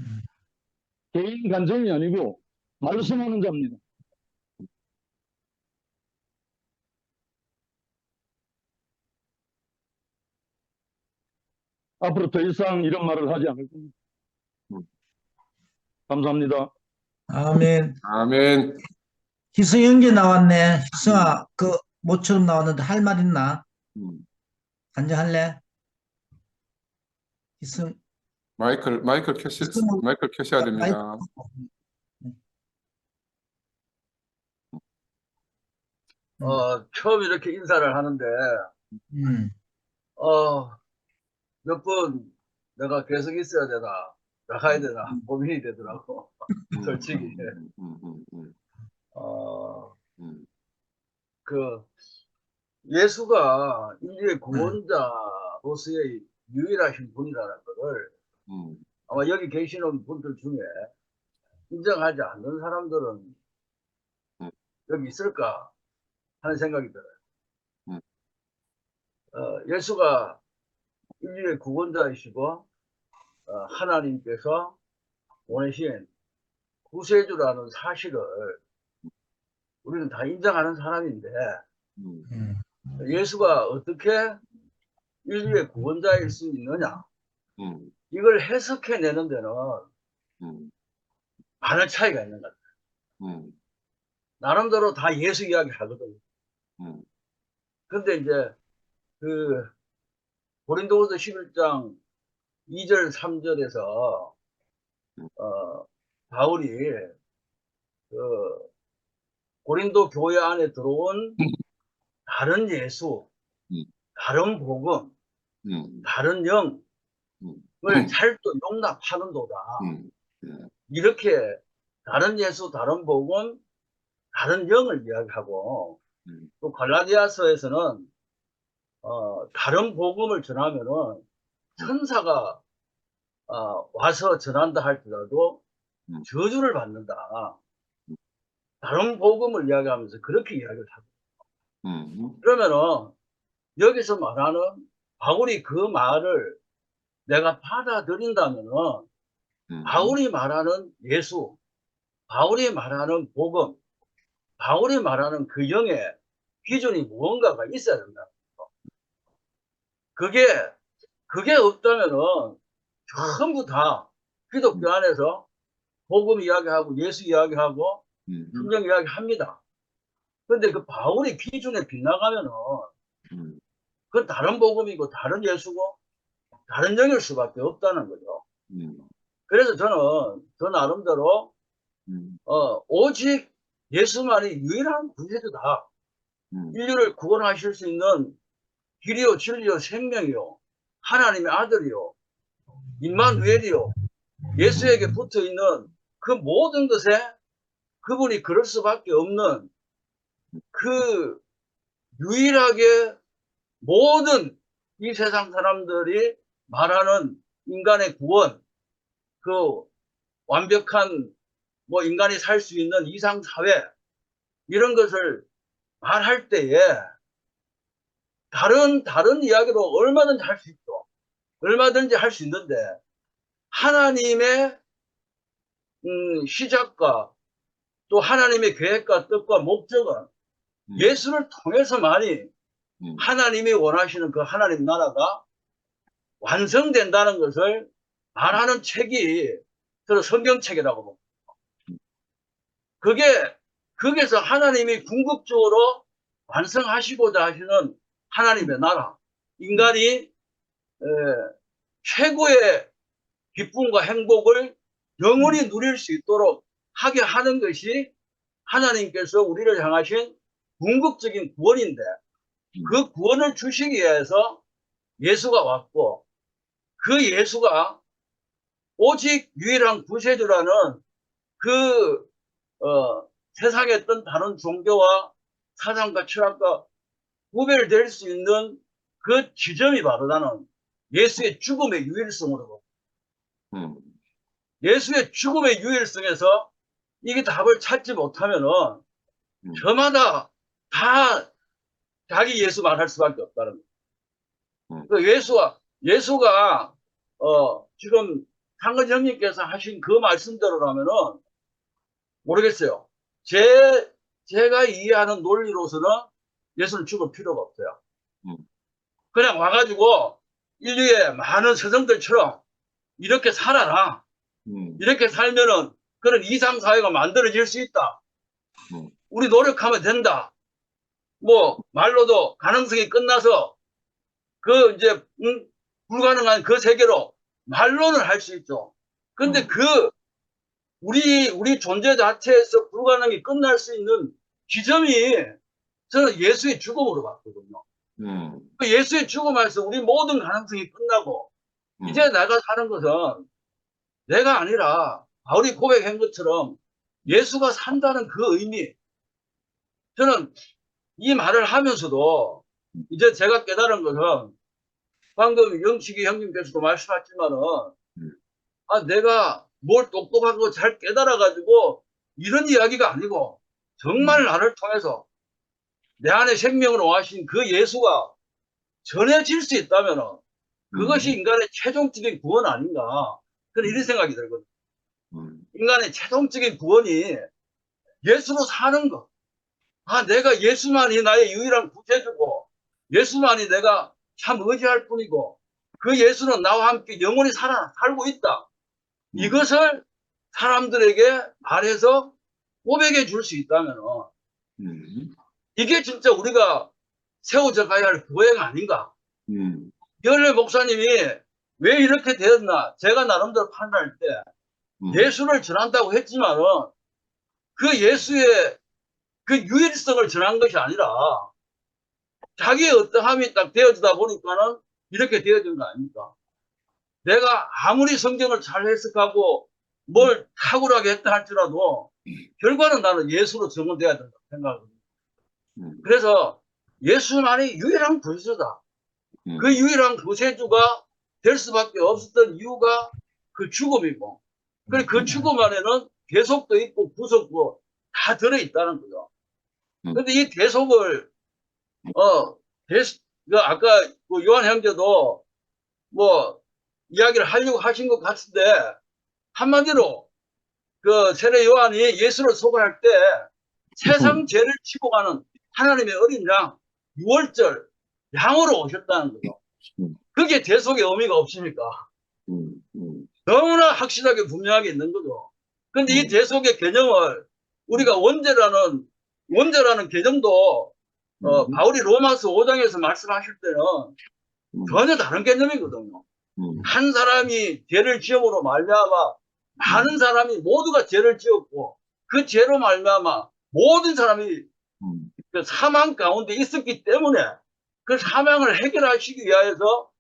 개인 감정이 아니고 말씀하는 자입니다. 앞으로 더 이상 이런 말을 하지 않을 겁니다. 음. 감사합니다. 아멘. 아멘. 희승 형제 나왔네. 희승아, 그 모처럼 나왔는데 할 말 있나? 음. 간증할래? 희승, 마이크를 희승은 켜셔야 마이크. 됩니다. 처음 이렇게 인사를 하는데, 음, 몇 번 내가 계속 있어야 되나, 나가야 되나, 고민이 되더라고. 솔직히. 어, 음, 그, 예수가 인류의 구원자로서의 유일하신 분이라는 것을 음, 아마 여기 계시는 분들 중에 인정하지 않는 사람들은 음. 여기 있을까 하는 생각이 들어요. 음. 예수가 인류의 구원자이시고, 하나님께서 보내신 구세주라는 사실을 우리는 다 인정하는 사람인데, 음, 음, 예수가 어떻게 인류의 구원자일 수 있느냐, 음, 이걸 해석해내는 데는 음, 많은 차이가 있는 것 같아요. 음, 나름대로 다 예수 이야기 하거든요. 음, 근데 이제 그 고린도후서 11장 2절 3절에서 바울이 그 고린도 교회 안에 들어온 다른 예수, 음. 다른 복음, 음, 다른 영을 잘도 용납하는도다. 이렇게 다른 예수, 다른 복음, 다른 영을 이야기하고, 또 갈라디아서에서는 다른 복음을 전하면은 천사가 와서 전한다 할지라도 저주를 받는다. 다른 복음을 이야기하면서 그렇게 이야기를 하고, 그러면은 여기서 말하는 바울이 그 말을 내가 받아들인다면은 바울이 말하는 예수, 바울이 말하는 복음, 바울이 말하는 그 영의 기준이 무언가가 있어야 된다. 그게 없다면은 전부 다 기독교 안에서 복음 이야기하고 예수 이야기하고 성경 이야기 합니다. 근데 그 바울의 기준에 빗나가면은 그건 다른 복음이고 다른 예수고 다른 영일 수밖에 없다는 거죠. 그래서 저는 저 나름대로 오직 예수만이 유일한 구세주다. 인류를 구원하실 수 있는 길이요 진리요 생명이요 하나님의 아들이요 임마누엘이요 예수에게 붙어있는 그 모든 것에 그분이 그럴 수밖에 없는 그 유일하게 모든 이 세상 사람들이 말하는 인간의 구원, 그 완벽한 뭐 인간이 살 수 있는 이상 사회 이런 것을 말할 때에 다른 이야기로 얼마든지 할 수 있죠. 얼마든지 할 수 있는데 하나님의 시작과 또 하나님의 계획과 뜻과 목적은 예수를 통해서만이 하나님이 원하시는 그 하나님 나라가 완성된다는 것을 말하는 책이 저는 성경책이라고 봅니다. 거기에서 하나님이 궁극적으로 완성하시고자 하시는 하나님의 나라, 인간이 최고의 기쁨과 행복을 영원히 누릴 수 있도록 하게 하는 것이 하나님께서 우리를 향하신 궁극적인 구원인데 그 구원을 주시기 위해서 예수가 왔고 그 예수가 오직 유일한 구세주라는 그 세상에 어떤 다른 종교와 사상과 철학과 구별될 수 있는 그 지점이 바로 나는 예수의 죽음의 유일성으로 예수의 죽음의 유일성에서 이게 답을 찾지 못하면은 저마다 다 자기 예수 말할 수밖에 없다는 거예요. 그 예수가 지금 상근 형님께서 하신 그 말씀대로라면은 모르겠어요. 제가 이해하는 논리로서는 예수는 죽을 필요가 없어요. 그냥 와가지고 인류의 많은 서정들처럼 이렇게 살아라. 이렇게 살면은 그런 이상사회가 만들어질 수 있다. 우리 노력하면 된다. 뭐 말로도 가능성이 끝나서 그 이제 불가능한 그 세계로 말로는 할 수 있죠. 근데 우리 존재 자체에서 불가능이 끝날 수 있는 지점이 저는 예수의 죽음으로 봤거든요. 그 예수의 죽음에서 우리 모든 가능성이 끝나고 이제 내가 사는 것은 내가 아니라 바울이 고백한 것처럼 예수가 산다는 그 의미. 저는 이 말을 하면서도 이제 제가 깨달은 것은 방금 영식이 형님께서도 말씀하셨지만은 내가 뭘 똑똑하고 잘 깨달아가지고 이런 이야기가 아니고 정말 나를 통해서 내 안에 생명을 와신 그 예수가 전해질 수 있다면은 그것이 인간의 최종적인 구원 아닌가. 그런 이런 생각이 들거든요. 인간의 최종적인 구원이 예수로 사는 것. 내가 예수만이 나의 유일한 구세주고 예수만이 내가 참 의지할 뿐이고 그 예수는 나와 함께 영원히 살고 있다. 이것을 사람들에게 말해서 고백해 줄 수 있다면 이게 진짜 우리가 세워져 가야 할 교회가 아닌가. 열례 목사님이 왜 이렇게 되었나 제가 나름대로 판단할 때 예수를 전한다고 했지만은 그 예수의 그 유일성을 전한 것이 아니라 자기의 어떠함이 딱 되어지다 보니까는 이렇게 되어진 거 아닙니까? 내가 아무리 성경을 잘 해석하고 뭘 탁월하게 했다 할지라도 결과는 나는 예수로 정언돼야 된다고 생각합니다. 그래서 예수만이 유일한 구세주다. 그 유일한 구세주가 될 수밖에 없었던 이유가 그 죽음이고 그리고 그 죽음 안에는 대속도 있고 구속도 다 들어있다는 거죠. 근데 이 대속을 아까 요한 형제도 뭐 이야기를 하려고 하신 것 같은데 한마디로 그 세례 요한이 예수를 소개할 때 세상 죄를 치고 가는 하나님의 어린 양, 6월절 양으로 오셨다는 거죠. 그게 대속의 의미가 없습니까? 너무나 확실하게 분명하게 있는 거죠. 근데 이 대속의 개념을 우리가 원죄라는 개념도 바울이 로마서 5장에서 말씀하실 때는 전혀 다른 개념이거든요. 한 사람이 죄를 지음으로 말미암아 많은 사람이 모두가 죄를 지었고 그 죄로 말미암아 모든 사람이 그 사망 가운데 있었기 때문에 그 사망을 해결하시기 위하여서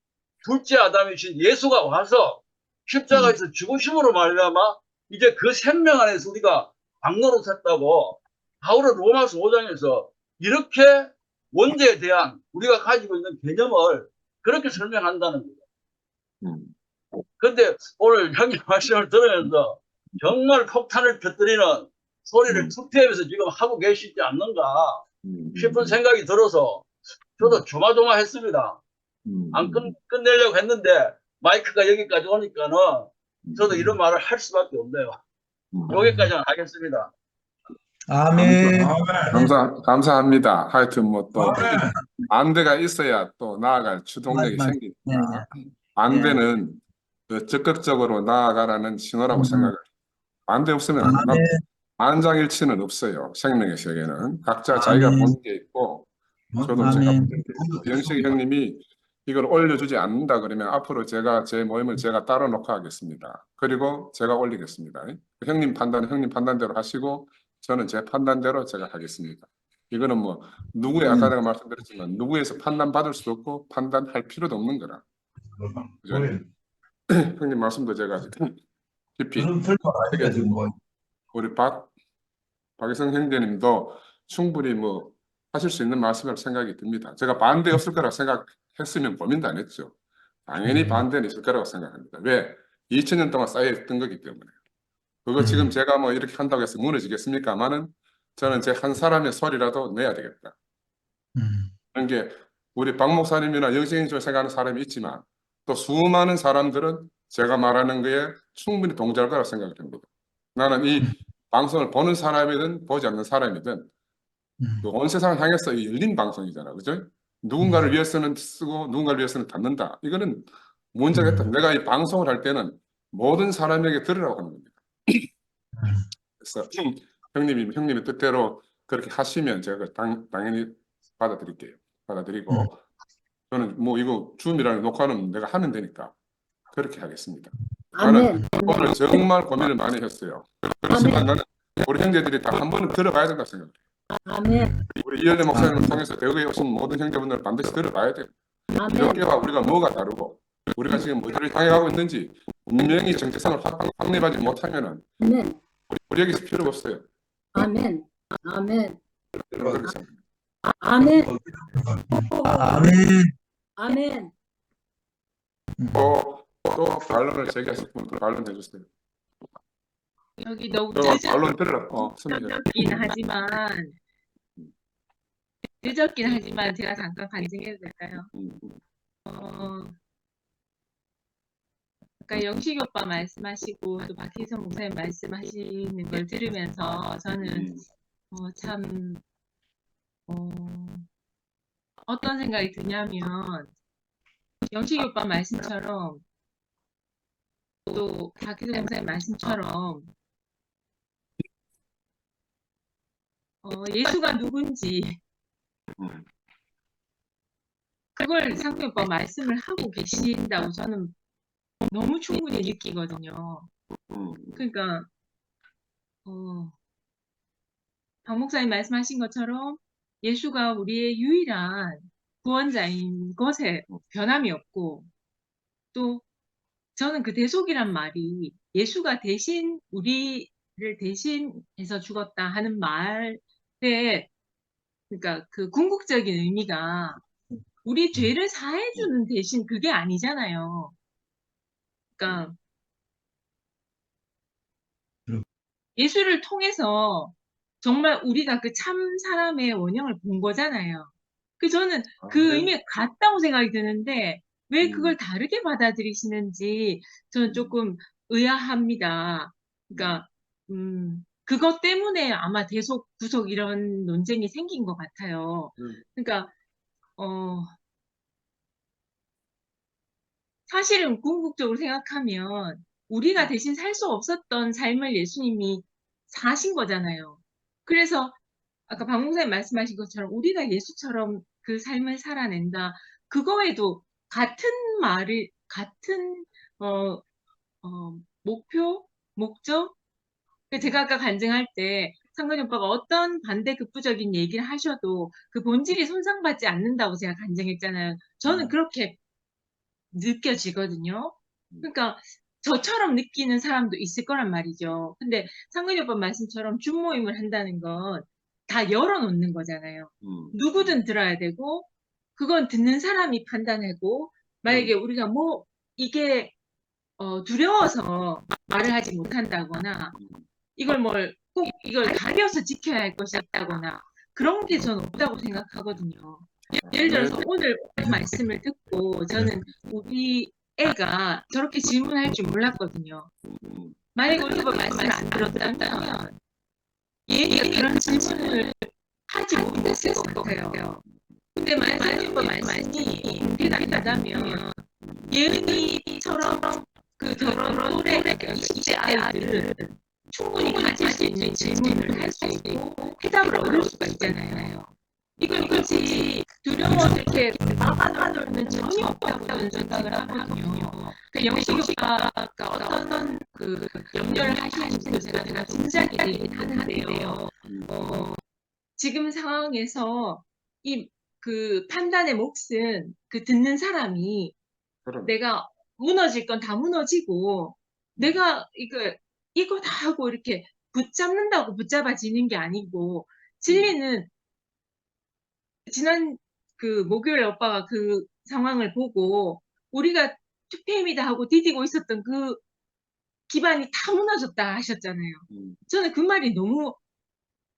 둘째 아담이신 예수가 와서 십자가에서 죽으심으로 말미암아 이제 그 생명 안에서 우리가 방로로 섰다고 바울은 로마서 5장에서 이렇게 원죄에 대한 우리가 가지고 있는 개념을 그렇게 설명한다는 거예요. 그런데 오늘 형님 말씀을 들으면서 정말 폭탄을 터뜨리는 소리를 투표하면서 지금 하고 계시지 않는가 싶은 생각이 들어서 저도 조마조마했습니다. 안 끝내려고 했는데 마이크가 여기까지 오니까는 저도 이런 말을 할 수밖에 없네요. 여기까지만 하겠습니다. 아멘. 감사합니다. 하여튼 뭐 또 반대가 있어야 또 나아갈 추동력이 맞- 생기니까 네, 반대는 그 적극적으로 나아가라는 신호라고 생각을. 반대 없으면 아멘. 만장일치는 없어요. 생명의 세계는 각자 자기가 아멘. 보는 게 있고 저도 제가 아멘. 영식 형님이 이걸 올려주지 않는다 그러면 앞으로 제가 제 모임을 제가 따로 놓고 하겠습니다. 그리고 제가 올리겠습니다. 형님 판단은 형님 판단대로 하시고 저는 제 판단대로 제가 하겠습니다. 이거는 뭐 누구의 아까 내가 말씀드렸지만 누구에서 판단받을 수도 없고 판단할 필요도 없는 거라. 그죠? 형님 말씀도 제가 깊이 우리 박희성 형제님도 충분히 뭐 하실 수 있는 말씀이라고 생각이 듭니다. 제가 반대 없을 거라고 생각했으면 고민도 안 했죠. 당연히 반대는 있을 거라고 생각합니다. 왜? 2000년 동안 쌓여있던 거기 때문에. 그거 지금 제가 뭐 이렇게 한다고 해서 무너지겠습니까마는 저는 제 한 사람의 소리라도 내야 되겠다. 그런 게 우리 박 목사님이나 영생이죠 생각하는 사람이 있지만 또 수많은 사람들은 제가 말하는 거에 충분히 동조할 거라고 생각을 합니다. 나는 이 방송을 보는 사람이든 보지 않는 사람이든 그 온 세상을 향해서 이 열린 방송이잖아, 그죠? 누군가를 위해서는 쓰고 누군가를 위해서는 닫는다. 이거는 문제가 있다. 내가 이 방송을 할 때는 모든 사람에게 들으라고 하는 겁니다. 그래서 형님의 뜻대로 그렇게 하시면 제가 당연히 받아들일게요. 받아들이고 저는 뭐 이거 줌이라는 녹화는 내가 하면 되니까 그렇게 하겠습니다. 나는 오늘 정말 고민을 많이 했어요. 그렇지만 나는 우리 형제들이 다 한 번은 들어봐야 된다고 생각해요. 아멘. 우리 이현래 목사님을 통해서 대구에 오신 모든 형제분들 반드시 들어봐야 돼요. 아멘. 기독교와 우리가 뭐가 다르고 우리가 지금 어디를 향해 가고 있는지 분명히 정체성을 확립하지 못하면은 아멘. 우리에게 필요가 없어요. 아멘. 아멘. 그렇게 생각합니다. 아멘. 아멘. 아멘. 또 반론을 제기하실 분들 반론해 주세요. 여기 너무 반론 들으라. 늦었긴 하지만 제가 잠깐 반증해도 될까요? 그러니까 영식이 오빠 말씀하시고 또 박희성 목사님 말씀하시는 걸 들으면서 저는 참 어떤 생각이 드냐면 영식이 오빠 말씀처럼 또 박희성 목사님 말씀처럼 예수가 누군지 그걸 상규 오빠 말씀을 하고 계신다고 저는 너무 충분히 느끼거든요. 그러니까 박 목사님 말씀하신 것처럼 예수가 우리의 유일한 구원자인 것에 변함이 없고 또 저는 그 대속이란 말이 예수가 대신 우리를 대신해서 죽었다 하는 말에 그러니까 그 궁극적인 의미가 우리 죄를 사해주는 대신 그게 아니잖아요. 그러니까 예수를 통해서 정말 우리가 그 참 사람의 원형을 본 거잖아요. 저는 그 의미가 같다고 생각이 드는데 왜 그걸 다르게 받아들이시는지 저는 조금 의아합니다. 그러니까 그것 때문에 아마 대속, 구속 이런 논쟁이 생긴 것 같아요. 그러니까, 사실은 궁극적으로 생각하면 우리가 대신 살 수 없었던 삶을 예수님이 사신 거잖아요. 그래서 아까 박 목사님 말씀하신 것처럼 우리가 예수처럼 그 삶을 살아낸다. 그거에도 같은 말을, 같은, 어, 목표? 목적? 제가 아까 간증할 때 상근이 오빠가 어떤 반대급부적인 얘기를 하셔도 그 본질이 손상받지 않는다고 제가 간증했잖아요. 저는 그렇게 느껴지거든요. 그러니까 저처럼 느끼는 사람도 있을 거란 말이죠. 근데 상근이 오빠 말씀처럼 줌모임을 한다는 건 다 열어놓는 거잖아요. 누구든 들어야 되고 그건 듣는 사람이 판단하고 만약에 우리가 뭐 이게 두려워서 말을 하지 못한다거나 이걸 꼭 이걸 가려서 지켜야 할 것이 있다거나 그런 게 저는 없다고 생각하거든요. 예를 들어서 오늘 말씀을 듣고 저는 우리 애가 저렇게 질문할 줄 몰랐거든요. 만약에 우리 가 말씀을 안 들었다면 얘가 그런 질문을 하지 못했을 것 같아요. 근데 만약에 우리 말씀이 공개가 된다면 예은이처럼 그 저런 또래 20대 아이들은 충분히 가질 수 있는 질문을 할 수 있고 해답을 얻을 수가 있잖아요. 이걸 굳이 두려워서 이렇게 막아놓는 전혀 없다고 저는 생각을 하거든요. 그 영식 오빠가 어떤 그 염려를 하시는지도 제가 짐작이 되긴 하는데요. 지금 상황에서 이 그 판단의 몫은 그 듣는 사람이 내가 무너질 건 다 무너지고 내가 이거 다 하고 이렇게 붙잡는다고 붙잡아지는 게 아니고 진리는 지난 그 목요일 오빠가 그 상황을 보고 우리가 투페임이다 하고 디디고 있었던 그 기반이 다 무너졌다 하셨잖아요. 저는 그 말이 너무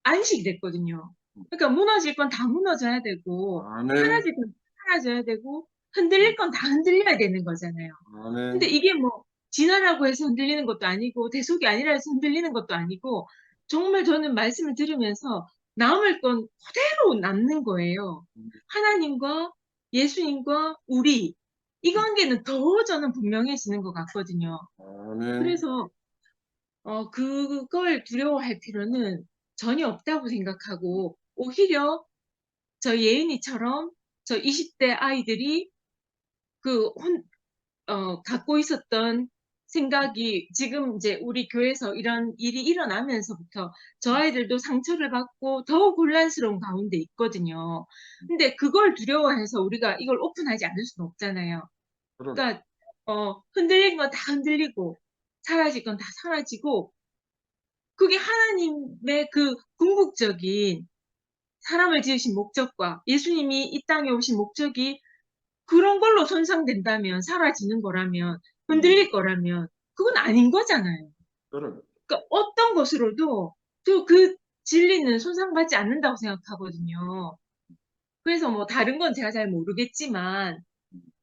안식이 됐거든요. 그러니까 무너질 건 다 무너져야 되고 사라질 건 다 사라져야 되고 흔들릴 건 다 흔들려야 되는 거잖아요. 근데 이게 뭐 진화라고 해서 흔들리는 것도 아니고 대속이 아니라 해서 흔들리는 것도 아니고 정말 저는 말씀을 들으면서 남을 건 그대로 남는 거예요. 하나님과 예수님과 우리 이 관계는 더 저는 분명해지는 것 같거든요. 그래서 그걸 두려워할 필요는 전혀 없다고 생각하고 오히려 저 예은이처럼 저 20대 아이들이 갖고 있었던 생각이 지금 이제 우리 교회에서 이런 일이 일어나면서부터 저 아이들도 상처를 받고 더욱 혼란스러운 가운데 있거든요. 근데 그걸 두려워해서 우리가 이걸 오픈하지 않을 수는 없잖아요. 그러니까 흔들린 건 다 흔들리고 사라질 건 다 사라지고 그게 하나님의 그 궁극적인 사람을 지으신 목적과 예수님이 이 땅에 오신 목적이 그런 걸로 손상된다면 사라지는 거라면 흔들릴 거라면 그건 아닌 거잖아요. 그러니까 어떤 것으로도 그 진리는 손상받지 않는다고 생각하거든요. 그래서 뭐 다른 건 제가 잘 모르겠지만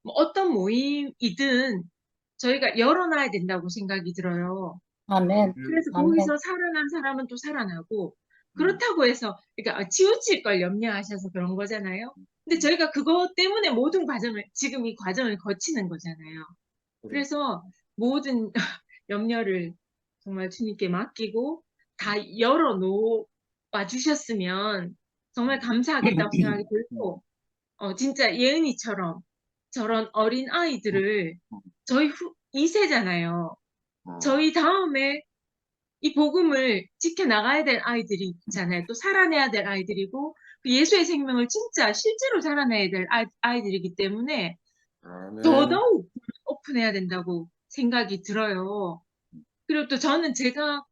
뭐 어떤 모임이든 저희가 열어놔야 된다고 생각이 들어요. 아멘. 그래서 아멘. 거기서 살아난 사람은 또 살아나고 그렇다고 해서 그러니까 치우칠 걸 염려하셔서 그런 거잖아요. 근데 저희가 그것 때문에 모든 과정을 지금 이 과정을 거치는 거잖아요. 그래서 모든 염려를 정말 주님께 맡기고 다 열어놓아 주셨으면 정말 감사하겠다고 생각이 들고 진짜 예은이처럼 저런 어린 아이들을 저희 2세잖아요. 저희 다음에 이 복음을 지켜나가야 될 아이들이 있잖아요. 또 살아내야 될 아이들이고 그 예수의 생명을 진짜 실제로 살아내야 될 아이들이기 때문에 더더욱 오픈해야 된다고 생각이 들어요. 그리고 또 저는 제가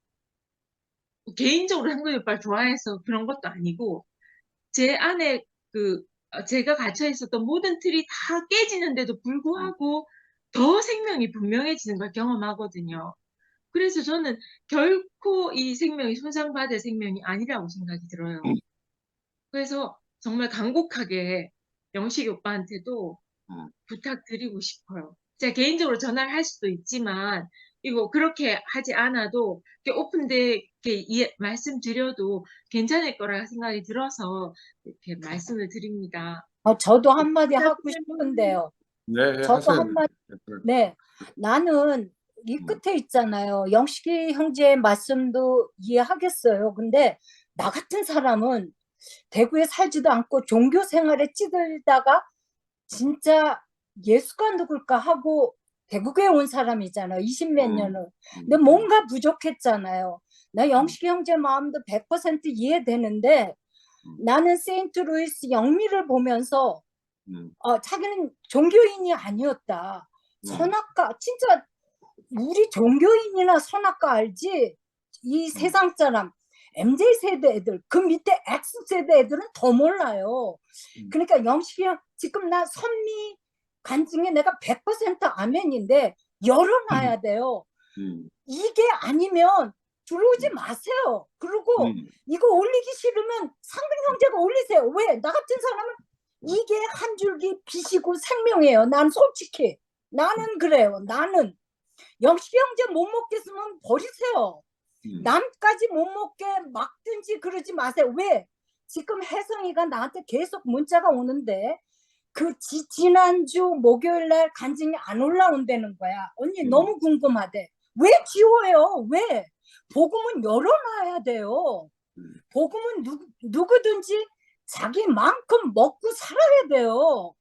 개인적으로 한국인 오빠를 좋아해서 그런 것도 아니고 제 안에 제가 갇혀 있었던 모든 틀이 다 깨지는데도 불구하고 더 생명이 분명해지는 걸 경험하거든요. 그래서 저는 결코 이 생명이 손상받을 생명이 아니라고 생각이 들어요. 그래서 정말 간곡하게 영식이 오빠한테도 부탁드리고 싶어요. 제가 개인적으로 전화를 할 수도 있지만 이거 그렇게 하지 않아도 이렇게 오픈되게 말씀드려도 괜찮을 거라 생각이 들어서 이렇게 말씀을 드립니다. 저도 한마디 하고 싶은데요. 네, 저도 하셔야 한마디, 돼요. 네. 나는 이 끝에 있잖아요. 영식이 형제의 말씀도 이해하겠어요. 근데 나 같은 사람은 대구에 살지도 않고 종교 생활에 찌들다가 진짜 예수가 누굴까 하고 대구에 온 사람이잖아요. 20몇 년을. 근데 뭔가 부족했잖아요. 나 영식이 형제 마음도 100% 이해되는데 나는 세인트루이스 영미를 보면서 자기는 종교인이 아니었다. 선악과, 진짜 우리 종교인이나 선악과 알지? 이 세상 사람, MZ세대 애들, 그 밑에 X세대 애들은 더 몰라요. 그러니까 영식이 형, 지금 나 선미 간증에 내가 100% 아멘인데 열어놔야 돼요. 이게 아니면 들어오지 마세요. 그리고 이거 올리기 싫으면 상근 형제가 올리세요. 왜? 나 같은 사람은 이게 한 줄기 빛이고 생명이에요. 난 솔직히. 나는 그래요. 나는. 영식이 형제 못 먹겠으면 버리세요. 남까지 못 먹게 막든지 그러지 마세요. 왜? 지금 혜성이가 나한테 계속 문자가 오는데 그 지난주 목요일 날 간증이 안 올라온다는 거야. 언니 너무 궁금하대. 왜 지워요? 왜? 복음은 열어놔야 돼요. 복음은 누구든지 자기만큼 먹고 살아야 돼요.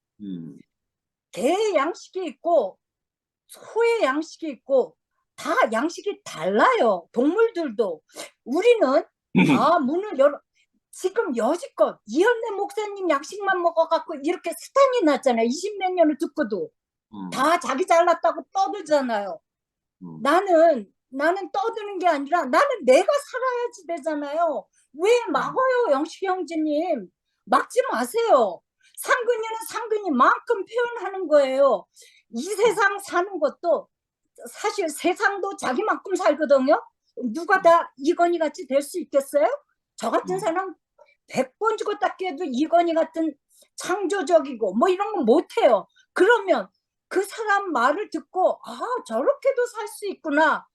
개의 양식이 있고 소의 양식이 있고 다 양식이 달라요. 동물들도. 우리는 다 문을 열어. 지금 여지껏 이현래 목사님 양식만 먹어갖고 이렇게 스탄이 났잖아요. 20몇 년을 듣고도 다 자기 잘났다고 떠들잖아요. 나는 떠드는 게 아니라 나는 내가 살아야지 되잖아요. 왜 막아요, 영식이 형제님? 막지 마세요. 상근이는 상근이만큼 표현하는 거예요. 이 세상 사는 것도 사실 세상도 자기만큼 살거든요. 누가 다 이건희 같이 될 수 있겠어요? 저 같은 사람 100번 죽었다 깨도 이건희 같은 창조적이고 뭐 이런 건 못해요. 그러면 그 사람 말을 듣고 저렇게도 살 수 있구나.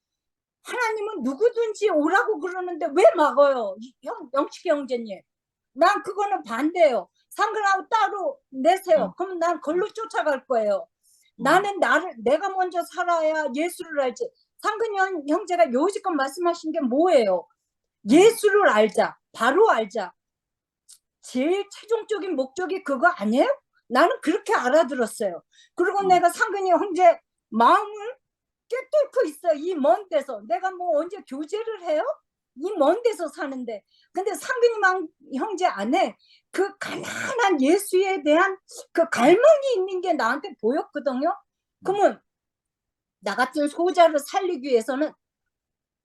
하나님은 누구든지 오라고 그러는데 왜 막아요? 영식이 형제님. 난 그거는 반대예요. 상근하고 따로 내세요. 그럼 난 걸로 쫓아갈 거예요. 나는 내가 먼저 살아야 예수를 알지. 상근 형제가 요지껏 말씀하신 게 뭐예요? 예수를 알자. 바로 알자. 제일 최종적인 목적이 그거 아니에요? 나는 그렇게 알아들었어요. 그리고 내가 상근이 형제 마음을 꿰뚫고 있어. 이 먼 데서. 내가 뭐 언제 교제를 해요? 이 먼 데서 사는데. 근데 상근이 형제 안에 그 가난한 예수에 대한 그 갈망이 있는 게 나한테 보였거든요. 그러면 나 같은 소자를 살리기 위해서는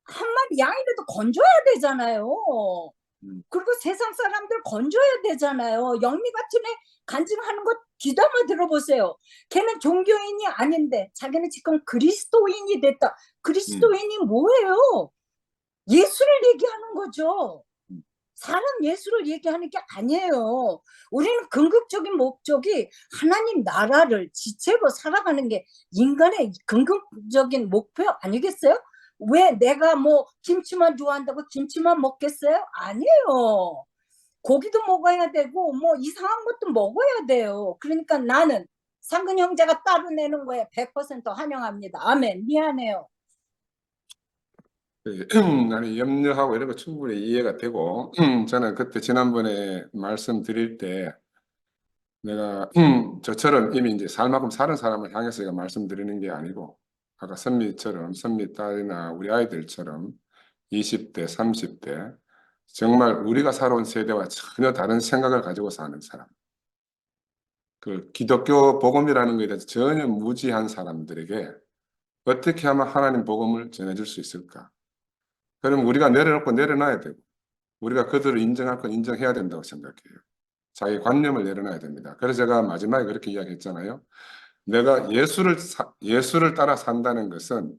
한 마리 양이라도 건져야 되잖아요. 그리고 세상 사람들 건져야 되잖아요. 영미 같은 애 간증하는 거 귀담아 들어보세요. 걔는 종교인이 아닌데 자기는 지금 그리스도인이 됐다. 그리스도인이 뭐예요? 예수를 얘기하는 거죠. 사람 예수를 얘기하는 게 아니에요. 우리는 궁극적인 목적이 하나님 나라를 지체로 살아가는 게 인간의 궁극적인 목표 아니겠어요? 왜 내가 뭐 김치만 좋아한다고 김치만 먹겠어요? 아니에요. 고기도 먹어야 되고 뭐 이상한 것도 먹어야 돼요. 그러니까 나는 상근 형제가 따로 내는 거에 100% 환영합니다. 아멘. 미안해요. 나는 염려하고 이런 거 충분히 이해가 되고 저는 그때 지난번에 말씀드릴 때 내가 저처럼 이미 이제 살 만큼 사는 사람을 향해서 제가 말씀드리는 게 아니고 아까 선미 딸이나 우리 아이들처럼 20대, 30대 정말 우리가 살아온 세대와 전혀 다른 생각을 가지고 사는 사람, 그 기독교 복음이라는 것에 대해서 전혀 무지한 사람들에게 어떻게 하면 하나님 복음을 전해줄 수 있을까? 그럼 우리가 내려놓고 내려놔야 되고 우리가 그들을 인정할 건 인정해야 된다고 생각해요. 자기 관념을 내려놔야 됩니다. 그래서 제가 마지막에 그렇게 이야기했잖아요. 내가 예수를 따라 산다는 것은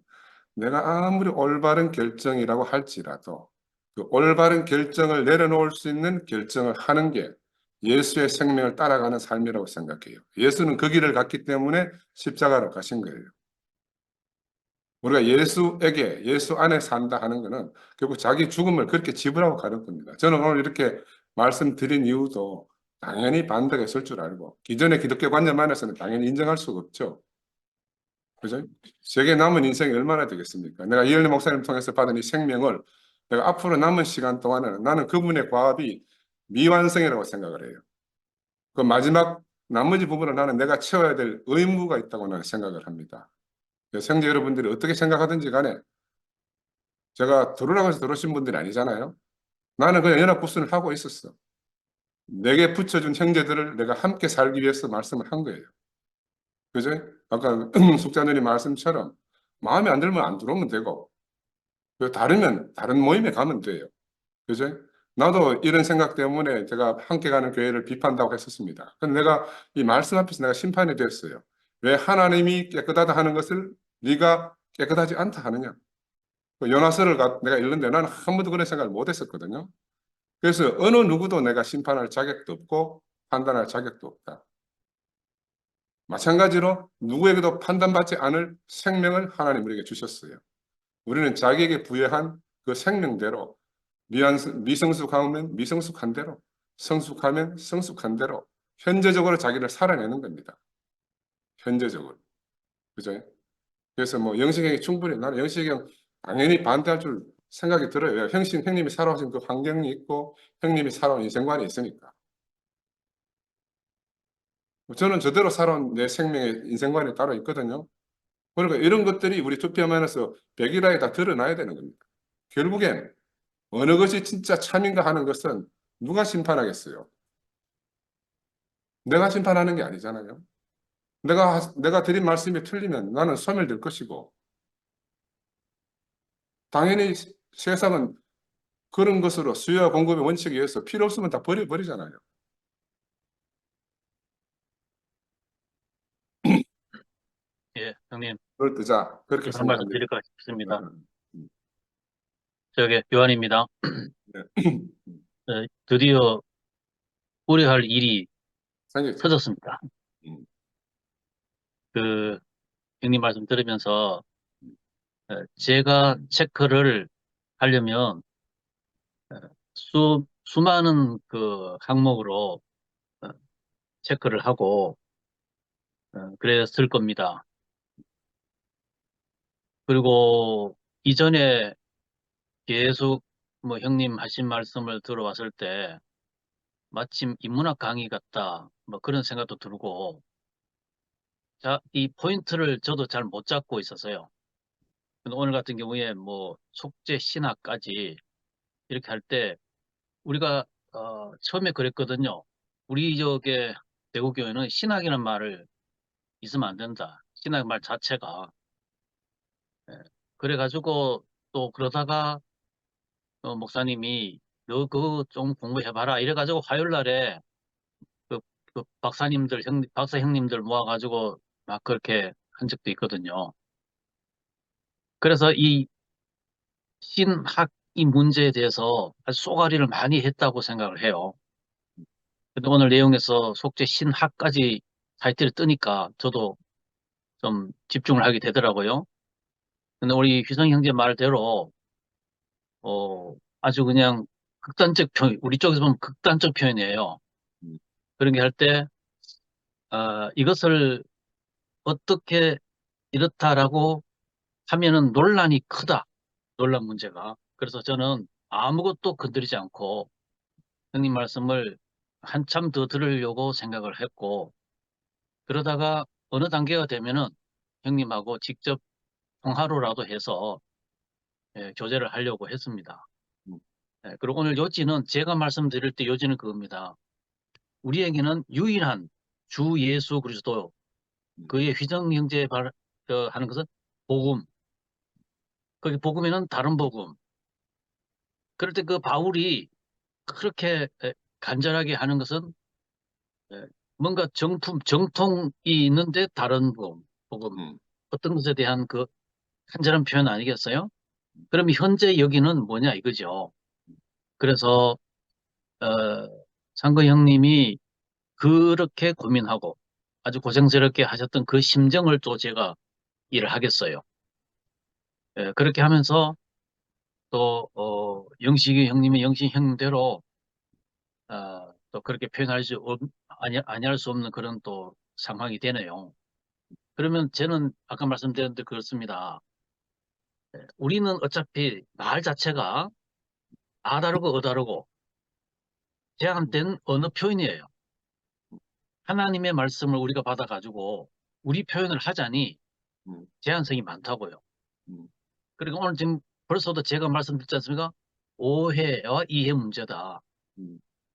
내가 아무리 올바른 결정이라고 할지라도 그 올바른 결정을 내려놓을 수 있는 결정을 하는 게 예수의 생명을 따라가는 삶이라고 생각해요. 예수는 그 길을 갔기 때문에 십자가로 가신 거예요. 우리가 예수 안에 산다 하는 거는 결국 자기 죽음을 그렇게 지불하고 가는 겁니다. 저는 오늘 이렇게 말씀드린 이유도 당연히 반대가 있을 줄 알고, 기존의 기독교 관념 안에서는 당연히 인정할 수가 없죠. 그죠? 제게 남은 인생이 얼마나 되겠습니까? 내가 이현리 목사님 통해서 받은 이 생명을 내가 앞으로 남은 시간 동안은 나는 그분의 과업이 미완성이라고 생각을 해요. 그 마지막 나머지 부분을 나는 내가 채워야 될 의무가 있다고 나는 생각을 합니다. 성도 여러분들이 어떻게 생각하든지 간에 제가 들으라고 해서 들으신 분들이 아니잖아요. 나는 그냥 연합국순을 하고 있었어. 내게 붙여준 형제들을 내가 함께 살기 위해서 말씀을 한 거예요. 그죠? 아까 숙자님이 말씀처럼 마음에 안 들면 안 들어오면 되고, 다르면 다른 모임에 가면 돼요. 그죠? 나도 이런 생각 때문에 제가 함께 가는 교회를 비판다고 했었습니다. 근데 내가 이 말씀 앞에서 내가 심판이 됐어요. 왜 하나님이 깨끗하다 하는 것을 네가 깨끗하지 않다 하느냐? 요나서를 내가 읽는데 나는 한 번도 그런 생각을 못 했었거든요. 그래서 어느 누구도 내가 심판할 자격도 없고 판단할 자격도 없다. 마찬가지로 누구에게도 판단받지 않을 생명을 하나님 우리에게 주셨어요. 우리는 자기에게 부여한 그 생명대로 미성숙하면 미성숙한 대로, 성숙하면 성숙한 대로 현재적으로 자기를 살아내는 겁니다. 현재적으로. 그죠? 그래서 뭐 영식에게 충분히 나는 영식에게 당연히 반대할 줄 생각이 들어요. 형님이 살아오신 그 환경이 있고 형님이 살아온 인생관이 있으니까. 저는 저대로 살아온 내 생명의 인생관이 따로 있거든요. 그러니까 이런 것들이 우리 투표면에서 백일화에 다 드러나야 되는 겁니다. 결국엔 어느 것이 진짜 참인가 하는 것은 누가 심판하겠어요? 내가 심판하는 게 아니잖아요. 내가 드린 말씀이 틀리면 나는 소멸될 것이고, 당연히 세상은 그런 것으로 수요와 공급의 원칙에 의해서 필요 없으면 다 버려버리잖아요. 예, 형님, 그걸 뜨자. 그렇게 한 말씀 생각합니다. 드릴까 싶습니다. 음. 저기, 요한입니다. 네. 드디어 우려할 일이 생겼죠. 터졌습니다. 음. 그, 형님 말씀 들으면서, 제가 체크를 하려면, 수많은 그 항목으로 체크를 하고, 그랬을 겁니다. 그리고 이전에 계속 뭐 형님 하신 말씀을 들어왔을 때 마침 인문학 강의 같다 뭐 그런 생각도 들고 자, 이 포인트를 저도 잘 못 잡고 있었어요. 근데 오늘 같은 경우에 뭐 속죄 신학까지 이렇게 할 때 우리가 처음에 그랬거든요. 우리 저게 대구교회는 신학이라는 말을 있으면 안 된다. 신학 말 자체가. 예. 그래가지고 또 그러다가 목사님이 너 그거 좀 공부해봐라 이래가지고 화요일 날에 그 박사 형님들 모아가지고 막 그렇게 한 적도 있거든요. 그래서 이 신학 이 문제에 대해서 아주 쏘가리를 많이 했다고 생각을 해요. 근데 오늘 내용에서 속죄 신학까지 타이틀을 뜨니까 저도 좀 집중을 하게 되더라고요. 근데 우리 휘성 형제 말대로 아주 그냥 극단적 표현, 우리 쪽에서 보면 극단적 표현이에요. 그런 게 할 때 이것을 어떻게 이렇다라고 하면은 논란이 크다. 논란 문제가. 그래서 저는 아무것도 건드리지 않고 형님 말씀을 한참 더 들으려고 생각을 했고 그러다가 어느 단계가 되면은 형님하고 직접 통화로라도 해서 교제를 하려고 했습니다. 그리고 오늘 요지는 제가 말씀드릴 때 요지는 그겁니다. 우리에게는 유일한 주 예수 그리스도 그의 휘정 형제 하는 것은 복음. 거기 복음에는 다른 복음. 그럴 때 그 바울이 그렇게 간절하게 하는 것은 뭔가 정통이 있는데 다른 복음. 어떤 것에 대한 그 간절한 표현 아니겠어요? 그럼 현재 여기는 뭐냐 이거죠. 그래서 상거 형님이 그렇게 고민하고 아주 고생스럽게 하셨던 그 심정을 또 제가 일을 하겠어요. 그렇게 하면서 또 영식이 형님의 영식 형님대로 또 그렇게 아니할 수 없는 그런 또 상황이 되네요. 그러면 저는 아까 말씀드렸는데 그렇습니다. 우리는 어차피 말 자체가 아 다르고 어 다르고 제한된 언어 표현이에요. 하나님의 말씀을 우리가 받아가지고 우리 표현을 하자니 제한성이 많다고요. 그리고 오늘 지금 벌써도 제가 말씀드렸지 않습니까? 오해와 이해 문제다.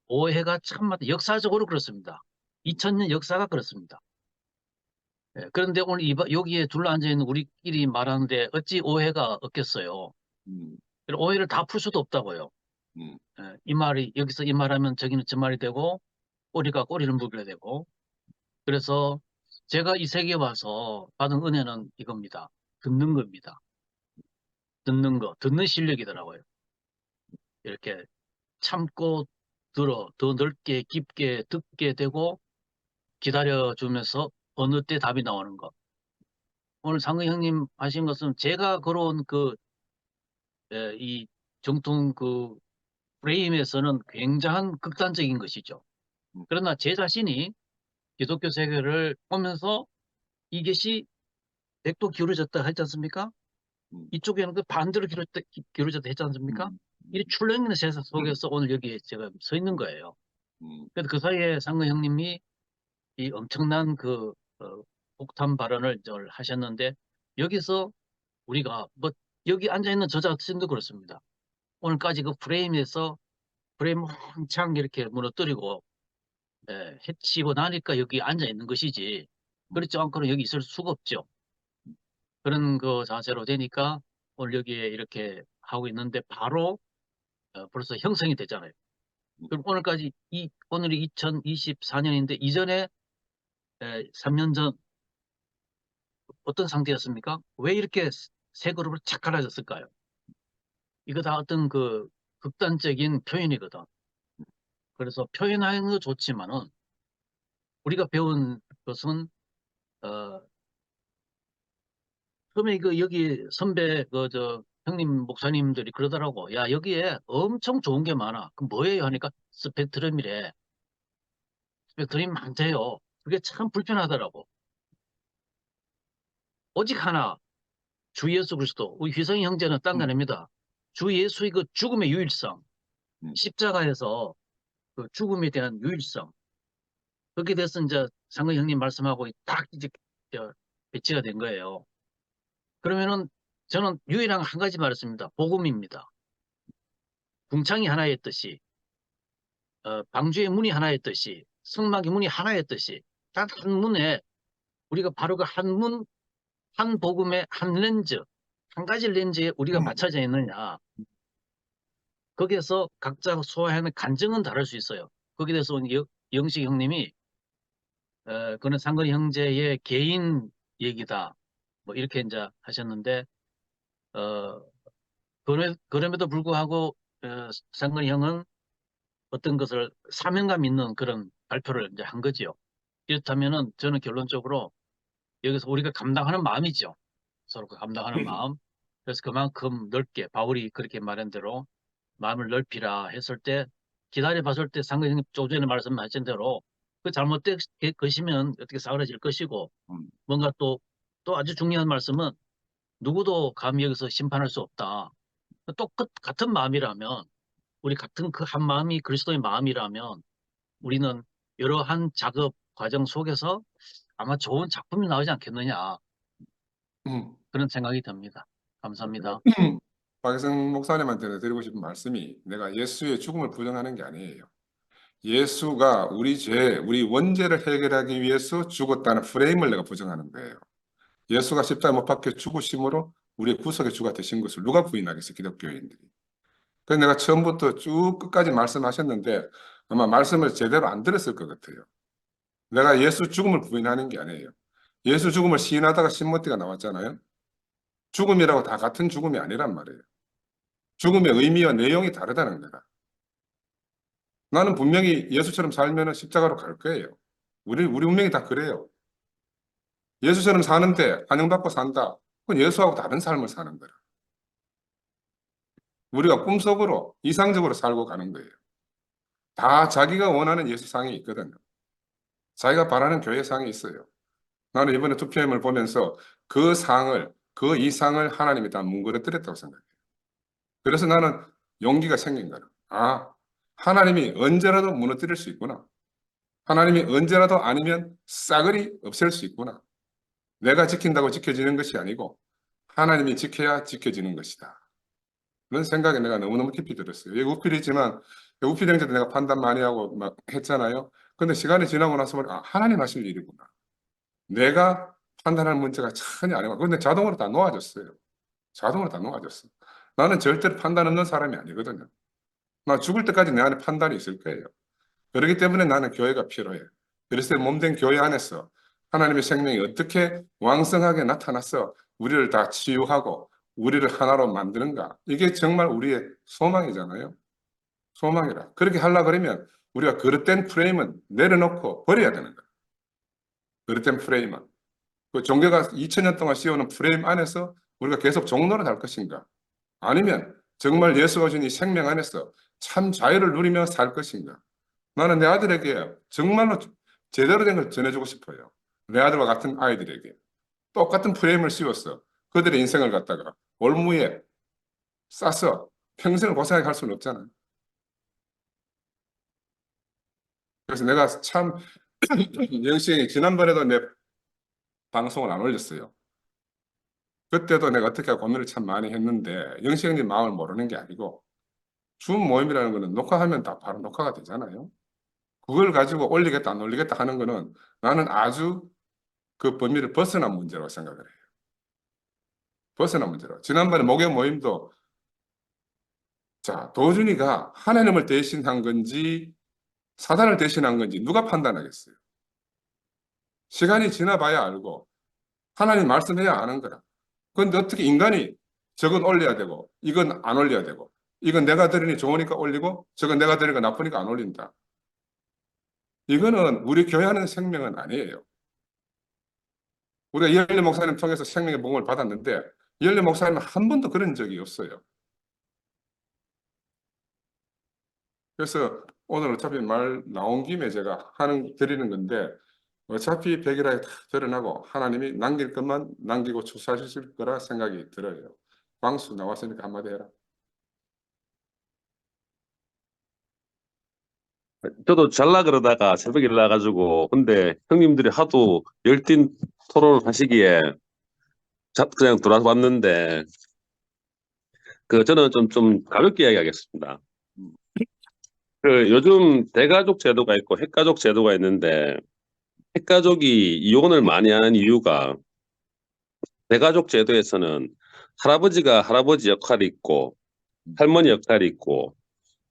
오해가 참 역사적으로 그렇습니다. 2000년 역사가 그렇습니다. 그런데 오늘 여기에 둘러앉아 있는 우리끼리 말하는데 어찌 오해가 없겠어요. 그리고 오해를 다 풀 수도 없다고요. 이 말이 여기서 이 말하면 저기는 저 말이 되고 꼬리가 꼬리를 물게 되고 그래서 제가 이 세계에 와서 받은 은혜는 이겁니다. 듣는 겁니다. 듣는 거, 듣는 실력이더라고요. 이렇게 참고 더 넓게 깊게 듣게 되고 기다려주면서 어느 때 답이 나오는 것. 오늘 상근 형님 하신 것은 제가 걸어온 이 정통 프레임에서는 굉장한 극단적인 것이죠. 그러나 제 자신이 기독교 세계를 보면서 이것이 100도 기울어졌다 했지 않습니까? 이쪽에는 그 반대로 기울어졌다 했지 않습니까? 이 출렁이는 세상 속에서 오늘 여기에 제가 서 있는 거예요. 그래서 그 사이에 상근 형님이 이 엄청난 폭탄 발언을 하셨는데 여기서 우리가 여기 앉아있는 저 자신도 그렇습니다. 오늘까지 그 프레임에서 프레임 한창 이렇게 무너뜨리고 해치고 나니까 여기 앉아있는 것이지 그렇지 않고는 여기 있을 수가 없죠. 그런 자세로 되니까 오늘 여기에 이렇게 하고 있는데 바로 벌써 형성이 됐잖아요. 그럼 오늘까지 오늘이 2024년인데 이전에 3년 전 어떤 상태였습니까? 왜 이렇게 세 그룹을 착 갈라졌을까요? 이거 다 어떤 극단적인 표현이거든. 그래서 표현하는 거 좋지만은 우리가 배운 것은 처음에 여기 선배 형님 목사님들이 그러더라고. 야 여기에 엄청 좋은 게 많아. 그럼 뭐예요? 하니까 스펙트럼이래. 스펙트럼이 많대요. 그게 참 불편하더라고. 오직 하나 주 예수 그리스도. 우리 휘성이 형제는 딴 거 아닙니다. 주 예수의 그 죽음의 유일성. 십자가에서 그 죽음에 대한 유일성. 그렇게 돼서 이제 상근 형님 말씀하고 딱 이제 배치가 된 거예요. 그러면은 저는 유일한 한 가지 말했습니다. 복음입니다. 궁창이 하나였듯이 방주의 문이 하나였듯이 성막의 문이 하나였듯이 단 한 문에 우리가 바로 그 한 문, 한 복음의 한 렌즈, 한 가지 렌즈에 우리가 맞춰져 있느냐. 거기에서 각자 소화하는 간증은 다를 수 있어요. 거기에 대해서 영식 형님이 그는 상근이 형제의 개인 얘기다. 뭐 이렇게 이제 하셨는데 그럼에도 불구하고 상근이 형은 어떤 것을 사명감 있는 그런 발표를 이제 한 거지요. 이렇다면은 저는 결론적으로 여기서 우리가 감당하는 마음이죠. 서로 감당하는 마음. 그래서 그만큼 넓게 바울이 그렇게 말한 대로 마음을 넓히라 했을 때 기다려 봤을 때 상근이 형님 조금 전에 말씀하신 대로 그 잘못된 것이면 어떻게 싸그라질 것이고 뭔가 또 아주 중요한 말씀은 누구도 감히 여기서 심판할 수 없다. 같은 마음이라면 우리 같은 그 한 마음이 그리스도의 마음이라면 우리는 이러한 작업 과정 속에서 아마 좋은 작품이 나오지 않겠느냐 그런 생각이 듭니다. 감사합니다. 박혜성 목사님한테 드리고 싶은 말씀이 내가 예수의 죽음을 부정하는 게 아니에요. 예수가 우리 원죄를 해결하기 위해서 죽었다는 프레임을 내가 부정하는 거예요. 예수가 십자가에 못 박혀 죽으심으로 우리의 구속의 주가 되신 것을 누가 부인하겠어요, 기독교인들이. 그래서 내가 처음부터 쭉 끝까지 말씀하셨는데 아마 말씀을 제대로 안 들었을 것 같아요. 내가 예수 죽음을 부인하는 게 아니에요. 예수 죽음을 시인하다가 신모티가 나왔잖아요. 죽음이라고 다 같은 죽음이 아니란 말이에요. 죽음의 의미와 내용이 다르다는 거다. 나는 분명히 예수처럼 살면 십자가로 갈 거예요. 우리 운명이 다 그래요. 예수처럼 사는데 환영받고 산다. 그건 예수하고 다른 삶을 사는 거라. 우리가 꿈속으로 이상적으로 살고 가는 거예요. 다 자기가 원하는 예수상이 있거든요. 자기가 바라는 교회상이 있어요. 나는 이번에 2PM을 보면서 그 상을, 그 이상을 하나님이 다 뭉그러뜨렸다고 생각해요. 그래서 나는 용기가 생긴 거야. 아, 하나님이 언제라도 무너뜨릴 수 있구나. 하나님이 언제라도 아니면 싸그리 없앨 수 있구나. 내가 지킨다고 지켜지는 것이 아니고 하나님이 지켜야 지켜지는 것이다. 그런 생각이 내가 너무너무 깊이 들었어요. 이게 우필이지만 우필 형제도 내가 판단 많이 하고 막 했잖아요. 근데 시간이 지나고 나서 보니까 아, 하나님 하실 일이구나. 내가 판단할 문제가 전혀 아니고 근데 자동으로 다 놓아졌어요. 자동으로 다 놓아졌어. 나는 절대로 판단 없는 사람이 아니거든요. 나 죽을 때까지 내 안에 판단이 있을 거예요. 그렇기 때문에 나는 교회가 필요해. 그래서 몸된 교회 안에서 하나님의 생명이 어떻게 왕성하게 나타나서 우리를 다 치유하고 우리를 하나로 만드는가. 이게 정말 우리의 소망이잖아요. 소망이라. 그렇게 하려고 그러면 우리가 그릇된 프레임은 내려놓고 버려야 되는 거예요. 그릇된 프레임은. 그 종교가 2000년 동안 씌워놓은 프레임 안에서 우리가 계속 종로를 할 것인가? 아니면 정말 예수가 준 이 생명 안에서 참 자유를 누리며 살 것인가? 나는 내 아들에게 정말로 제대로 된 걸 전해주고 싶어요. 내 아들과 같은 아이들에게. 똑같은 프레임을 씌웠어. 그들의 인생을 갖다가 올무에 싸서 평생을 고생하게 할 수는 없잖아요. 그래서 내가 참 영식이 지난번에도 내 방송을 안 올렸어요. 그때도 내가 어떻게 고민을 참 많이 했는데 영식 형님 마음을 모르는 게 아니고 줌 모임이라는 거는 녹화하면 다 바로 녹화가 되잖아요. 그걸 가지고 올리겠다 안 올리겠다 하는 거는 나는 아주 그 범위를 벗어난 문제라고 생각을 해요. 벗어난 문제라고. 지난번에 목요 모임도 자 도준이가 하나님을 대신한 건지 사단을 대신한 건지 누가 판단하겠어요? 시간이 지나봐야 알고 하나님 말씀해야 아는 거라. 그런데 어떻게 인간이 저건 올려야 되고 이건 안 올려야 되고 이건 내가 들으니 좋으니까 올리고 저건 내가 들으니까 나쁘니까 안 올린다. 이거는 우리 교회하는 생명은 아니에요. 우리가 이현래 목사님 통해서 생명의 복음을 받았는데 이현래 목사님은 한 번도 그런 적이 없어요. 그래서 오늘 어차피 말 나온 김에 제가 드리는 건데 어차피 백일하게 다 드러나고 하나님이 남길 것만 남기고 추수하실 거라 생각이 들어요. 광수 나왔으니까 한마디 해라. 저도 잘라 그러다가 새벽에 일어나가지고 근데 형님들이 하도 열띤 토론을 하시기에 그냥 돌아왔는데 저는 좀 가볍게 이야기하겠습니다. 요즘 대가족 제도가 있고 핵가족 제도가 있는데 핵가족이 이혼을 많이 하는 이유가 대가족 제도에서는 할아버지가 할아버지 역할이 있고 할머니 역할이 있고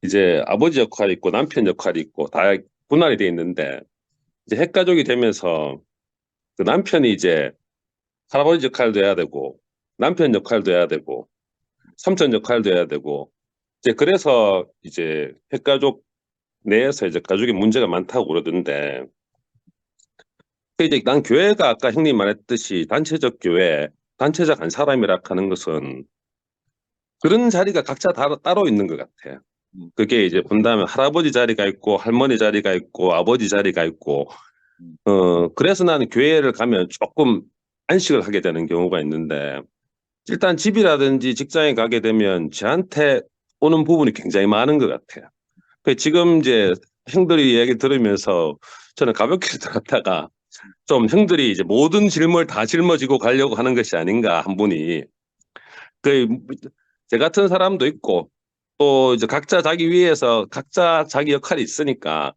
이제 아버지 역할이 있고 남편 역할이 있고 다 분할이 돼 있는데 이제 핵가족이 되면서 그 남편이 이제 할아버지 역할도 해야 되고 남편 역할도 해야 되고 삼촌 역할도 해야 되고 이제 그래서 이제 핵가족 내에서 이제 가족의 문제가 많다고 그러던데 이제 난 교회가 아까 형님 말했듯이 단체적 교회, 단체적 한 사람이라 하는 것은 그런 자리가 각자 따로 있는 것 같아요. 그게 이제 본다면 할아버지 자리가 있고 할머니 자리가 있고 아버지 자리가 있고 그래서 나는 교회를 가면 조금 안식을 하게 되는 경우가 있는데 일단 집이라든지 직장에 가게 되면 저한테 오는 부분이 굉장히 많은 것 같아요. 지금 이제 형들이 이야기 들으면서 저는 가볍게 들었다가 좀 형들이 이제 모든 질문을 다 짊어지고 가려고 하는 것이 아닌가 한 분이 제 같은 사람도 있고 또 이제 각자 자기 위에서 각자 자기 역할이 있으니까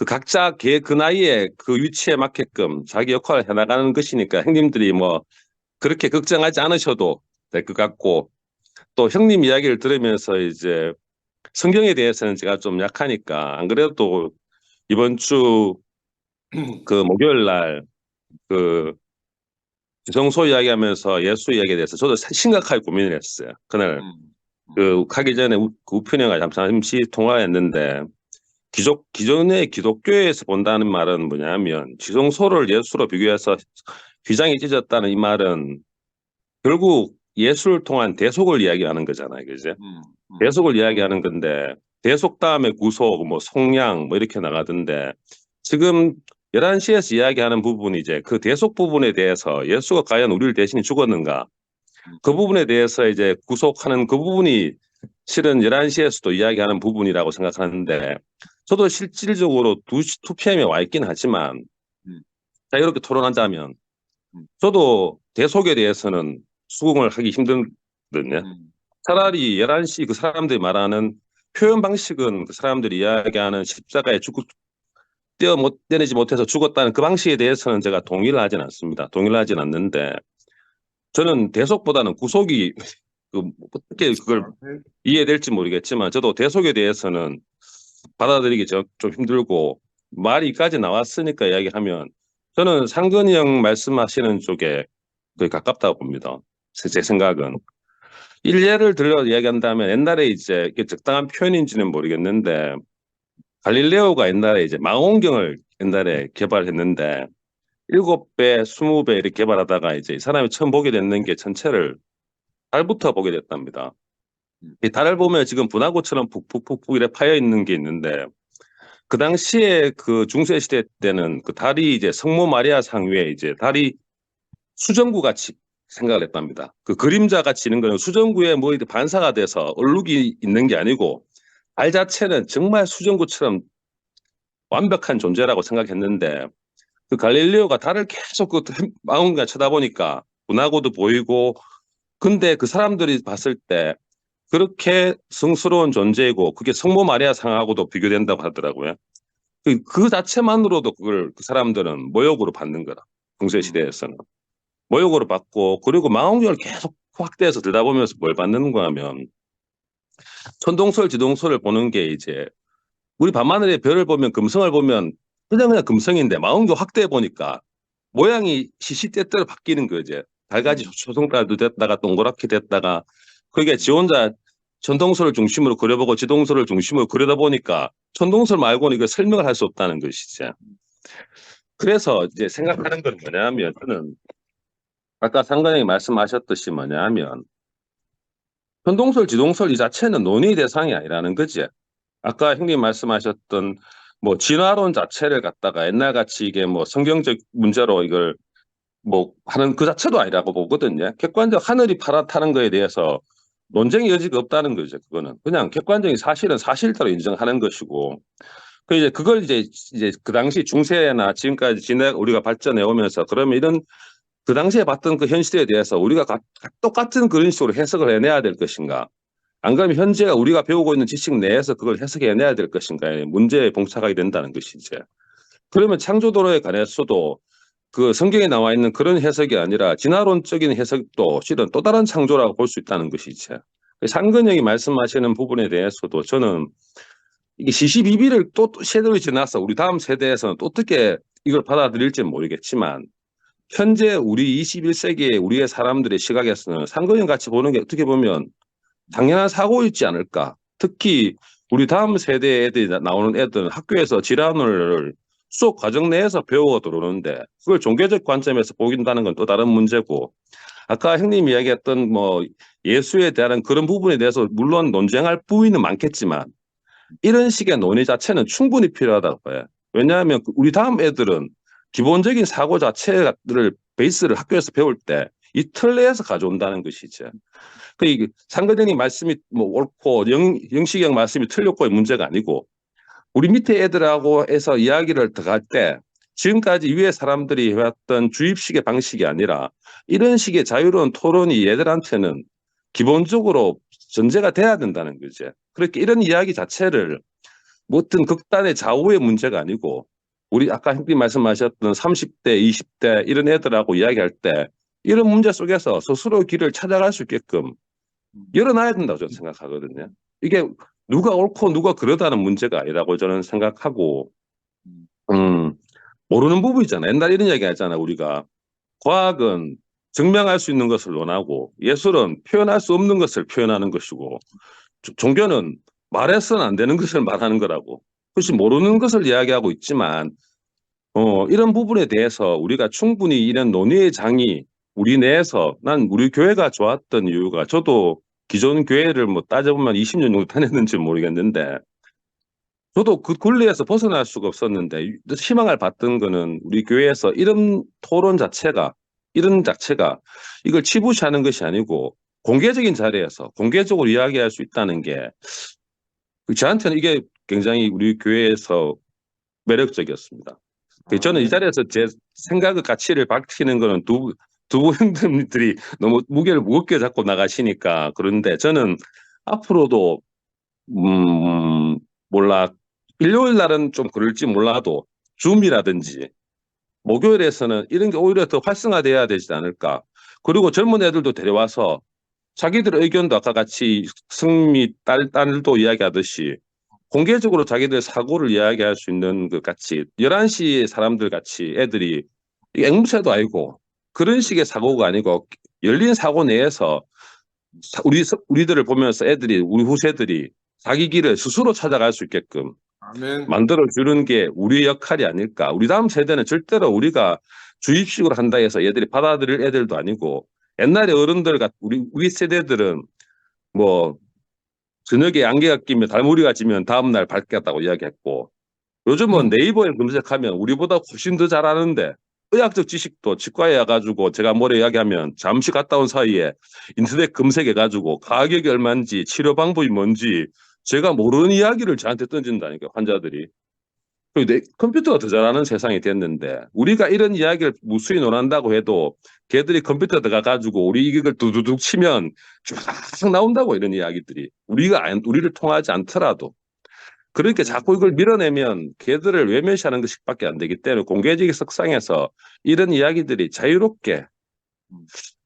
각자 그 나이에 그 위치에 맞게끔 자기 역할을 해나가는 것이니까 형님들이 뭐 그렇게 걱정하지 않으셔도 될 것 같고 또 형님 이야기를 들으면서 이제 성경에 대해서는 제가 좀 약하니까 안 그래도 이번 주 목요일 날 지성소 이야기하면서 예수 이야기에 대해서 저도 심각하게 고민을 했어요. 그날 가기 전에 우편이가 잠시 통화했는데 기존의 기독교에서 본다는 말은 뭐냐면 지성소를 예수로 비교해서 휘장이 찢었다는 이 말은 결국 예수를 통한 대속을 이야기하는 거잖아요. 그죠? 대속을 이야기하는 건데 대속 다음에 구속, 뭐 속량 뭐 이렇게 나가던데 지금 11시에서 이야기하는 부분이 이제 그 대속 부분에 대해서 예수가 과연 우리를 대신에 죽었는가? 그 부분에 대해서 이제 구속하는 그 부분이 실은 11시에서도 이야기하는 부분이라고 생각하는데 저도 실질적으로 2pm에 와 있긴 하지만 자 이렇게 토론하자면 저도 대속에 대해서는 수긍을 하기 힘들거든요. 차라리 11시 그 사람들이 말하는 표현 방식은 그 사람들이 이야기하는 십자가에 떼내지 못해서 죽었다는 그 방식에 대해서는 제가 동의를 하진 않습니다. 동의를 하진 않는데 저는 대속보다는 구속이 어떻게 그걸 이해될지 모르겠지만 저도 대속에 대해서는 받아들이기 좀 힘들고 말이 이까지 나왔으니까 이야기하면 저는 상근이 형 말씀하시는 쪽에 거의 가깝다고 봅니다. 제 생각은. 일례를 들려 이야기한다면 옛날에 이제 이게 적당한 표현인지는 모르겠는데 갈릴레오가 옛날에 이제 망원경을 옛날에 개발했는데 7배, 20배 이렇게 개발하다가 이제 이 사람이 처음 보게 됐는 게 전체를 달부터 보게 됐답니다. 이 달을 보면 지금 분화구처럼 푹푹푹푹 이렇게 파여 있는 게 있는데 그 당시에 그 중세 시대 때는 그 달이 이제 성모 마리아 상 위에 이제 달이 수정구 같이 생각을 했답니다. 그 그림자 같이 있는 거는 수정구에 뭐 이렇게 반사가 돼서 얼룩이 있는 게 아니고 달 자체는 정말 수정구처럼 완벽한 존재라고 생각했는데 그 갈릴레오가 달을 계속 그 망원경 쳐다보니까 분화구도 보이고 근데 그 사람들이 봤을 때 그렇게 성스러운 존재이고 그게 성모 마리아 상하고도 비교된다고 하더라고요. 그 자체만으로도 그걸 그 사람들은 모욕으로 받는 거라. 중세 시대에서는. 모욕으로 받고 그리고 망원경을 계속 확대해서 들여다보면서 뭘 받는가 하면 천동설, 지동설을 보는 게 이제 우리 밤하늘의 별을 보면 금성을 보면 그냥 금성인데 망원경 확대해 보니까 모양이 시시때때로 바뀌는 거죠. 달가지 초승달도 됐다가 동그랗게 됐다가 그게 지 혼자 천동설을 중심으로 그려보고 지동설을 중심으로 그려다 보니까 천동설 말고는 이거 설명을 할 수 없다는 것이죠. 그래서 이제 생각하는 건 뭐냐면 저는 아까 상관님이 말씀하셨듯이 뭐냐면 천동설, 지동설 이 자체는 논의 대상이 아니라는 거지. 아까 형님 말씀하셨던 뭐 진화론 자체를 갖다가 옛날같이 이게 뭐 성경적 문제로 이걸 뭐 하는 그 자체도 아니라고 보거든요. 객관적 하늘이 파랗다는 거에 대해서 논쟁의 여지가 없다는 거죠. 그거는 그냥 객관적인 사실은 사실대로 인정하는 것이고 그 이제 그걸 이제 그 당시 중세나 지금까지 우리가 발전해 오면서 그러면 이런 그 당시에 봤던 그 현실에 대해서 우리가 똑같은 그런 식으로 해석을 해내야 될 것인가? 안 그러면 현재 우리가 배우고 있는 지식 내에서 그걸 해석해내야 될 것인가에 문제에 봉착하게 된다는 것이죠. 그러면 창조도로에 관해서도 그 성경에 나와 있는 그런 해석이 아니라 진화론적인 해석도 실은 또 다른 창조라고 볼 수 있다는 것이죠. 상근형이 말씀하시는 부분에 대해서도 저는 이게 시시비비를 또 세대로 지나서 우리 다음 세대에서는 또 어떻게 이걸 받아들일지는 모르겠지만 현재 우리 21세기의 우리의 사람들의 시각에서는 상근형 같이 보는 게 어떻게 보면 당연한 사고이지 않을까. 특히 우리 다음 세대 애들이 나오는 애들은 학교에서 질환을 수업 과정 내에서 배워 들어오는데 그걸 종교적 관점에서 보긴다는 건 또 다른 문제고 아까 형님 이야기했던 뭐 예수에 대한 그런 부분에 대해서 물론 논쟁할 부위는 많겠지만 이런 식의 논의 자체는 충분히 필요하다고 봐요. 왜냐하면 우리 다음 애들은 기본적인 사고 자체를 베이스를 학교에서 배울 때 이 틀 내에서 가져온다는 것이죠. 그 상근형님 말씀이 뭐 옳고 영식형 말씀이 틀렸고의 문제가 아니고 우리 밑에 애들하고 해서 이야기를 들어갈 때 지금까지 위에 사람들이 해왔던 주입식의 방식이 아니라 이런 식의 자유로운 토론이 얘들한테는 기본적으로 전제가 돼야 된다는 거죠. 그렇게 이런 이야기 자체를 뭐 어떤 극단의 좌우의 문제가 아니고 우리 아까 형님 말씀하셨던 30대, 20대 이런 애들하고 이야기할 때 이런 문제 속에서 스스로 길을 찾아갈 수 있게끔 열어놔야 된다고 저는 생각하거든요. 이게 누가 옳고 누가 그러다는 문제가 아니라고 저는 생각하고 모르는 부분이잖아요. 옛날에 이런 이야기 하잖아. 우리가 과학은 증명할 수 있는 것을 논하고 예술은 표현할 수 없는 것을 표현하는 것이고 종교는 말해서는 안 되는 것을 말하는 거라고. 혹시 모르는 것을 이야기하고 있지만 이런 부분에 대해서 우리가 충분히 이런 논의의 장이 우리 내에서 난 우리 교회가 좋았던 이유가 저도 기존 교회를 뭐 따져보면 20년 정도 다녔는지 모르겠는데 저도 그 굴레에서 벗어날 수가 없었는데 희망을 봤던 거는 우리 교회에서 이런 토론 자체가 이걸 치부시하는 것이 아니고 공개적인 자리에서 공개적으로 이야기할 수 있다는 게 저한테는 이게 굉장히 우리 교회에서 매력적이었습니다. 저는 이 자리에서 제 생각의 가치를 밝히는 거는 두 형님들이 너무 무게를 무겁게 잡고 나가시니까 그런데 저는 앞으로도 몰라 일요일 날은 좀 그럴지 몰라도 줌이라든지 목요일에서는 이런 게 오히려 더 활성화돼야 되지 않을까. 그리고 젊은 애들도 데려와서 자기들의 의견도 아까 같이 승미 딸도 이야기하듯이 공개적으로 자기들 사고를 이야기할 수 있는 것 같이 11시 사람들 같이 애들이 앵무새도 아니고 그런 식의 사고가 아니고 열린 사고 내에서 우리들을 보면서 애들이 우리 후세들이 자기 길을 스스로 찾아갈 수 있게끔 아멘. 만들어주는 게 우리의 역할이 아닐까. 우리 다음 세대는 절대로 우리가 주입식으로 한다 해서 얘들이 받아들일 애들도 아니고 옛날에 어른들 우리 세대들은 뭐 저녁에 안개가 끼면 달무리가 지면 다음날 밝겠다고 이야기했고 요즘은 네이버에 검색하면 우리보다 훨씬 더 잘하는데 의학적 지식도 치과에 와가지고 제가 뭐래 이야기하면 잠시 갔다 온 사이에 인터넷 검색해가지고 가격이 얼마인지 치료 방법이 뭔지 제가 모르는 이야기를 저한테 던진다니까 환자들이. 그리고 컴퓨터가 더 잘하는 세상이 됐는데 우리가 이런 이야기를 무수히 논한다고 해도 걔들이 컴퓨터 들어가가지고 우리 이걸 두두둑 치면 쫙 나온다고 이런 이야기들이 우리를 통하지 않더라도 그렇게 자꾸 이걸 밀어내면 걔들을 외면시하는 것밖에 안 되기 때문에 공개적인 석상에서 이런 이야기들이 자유롭게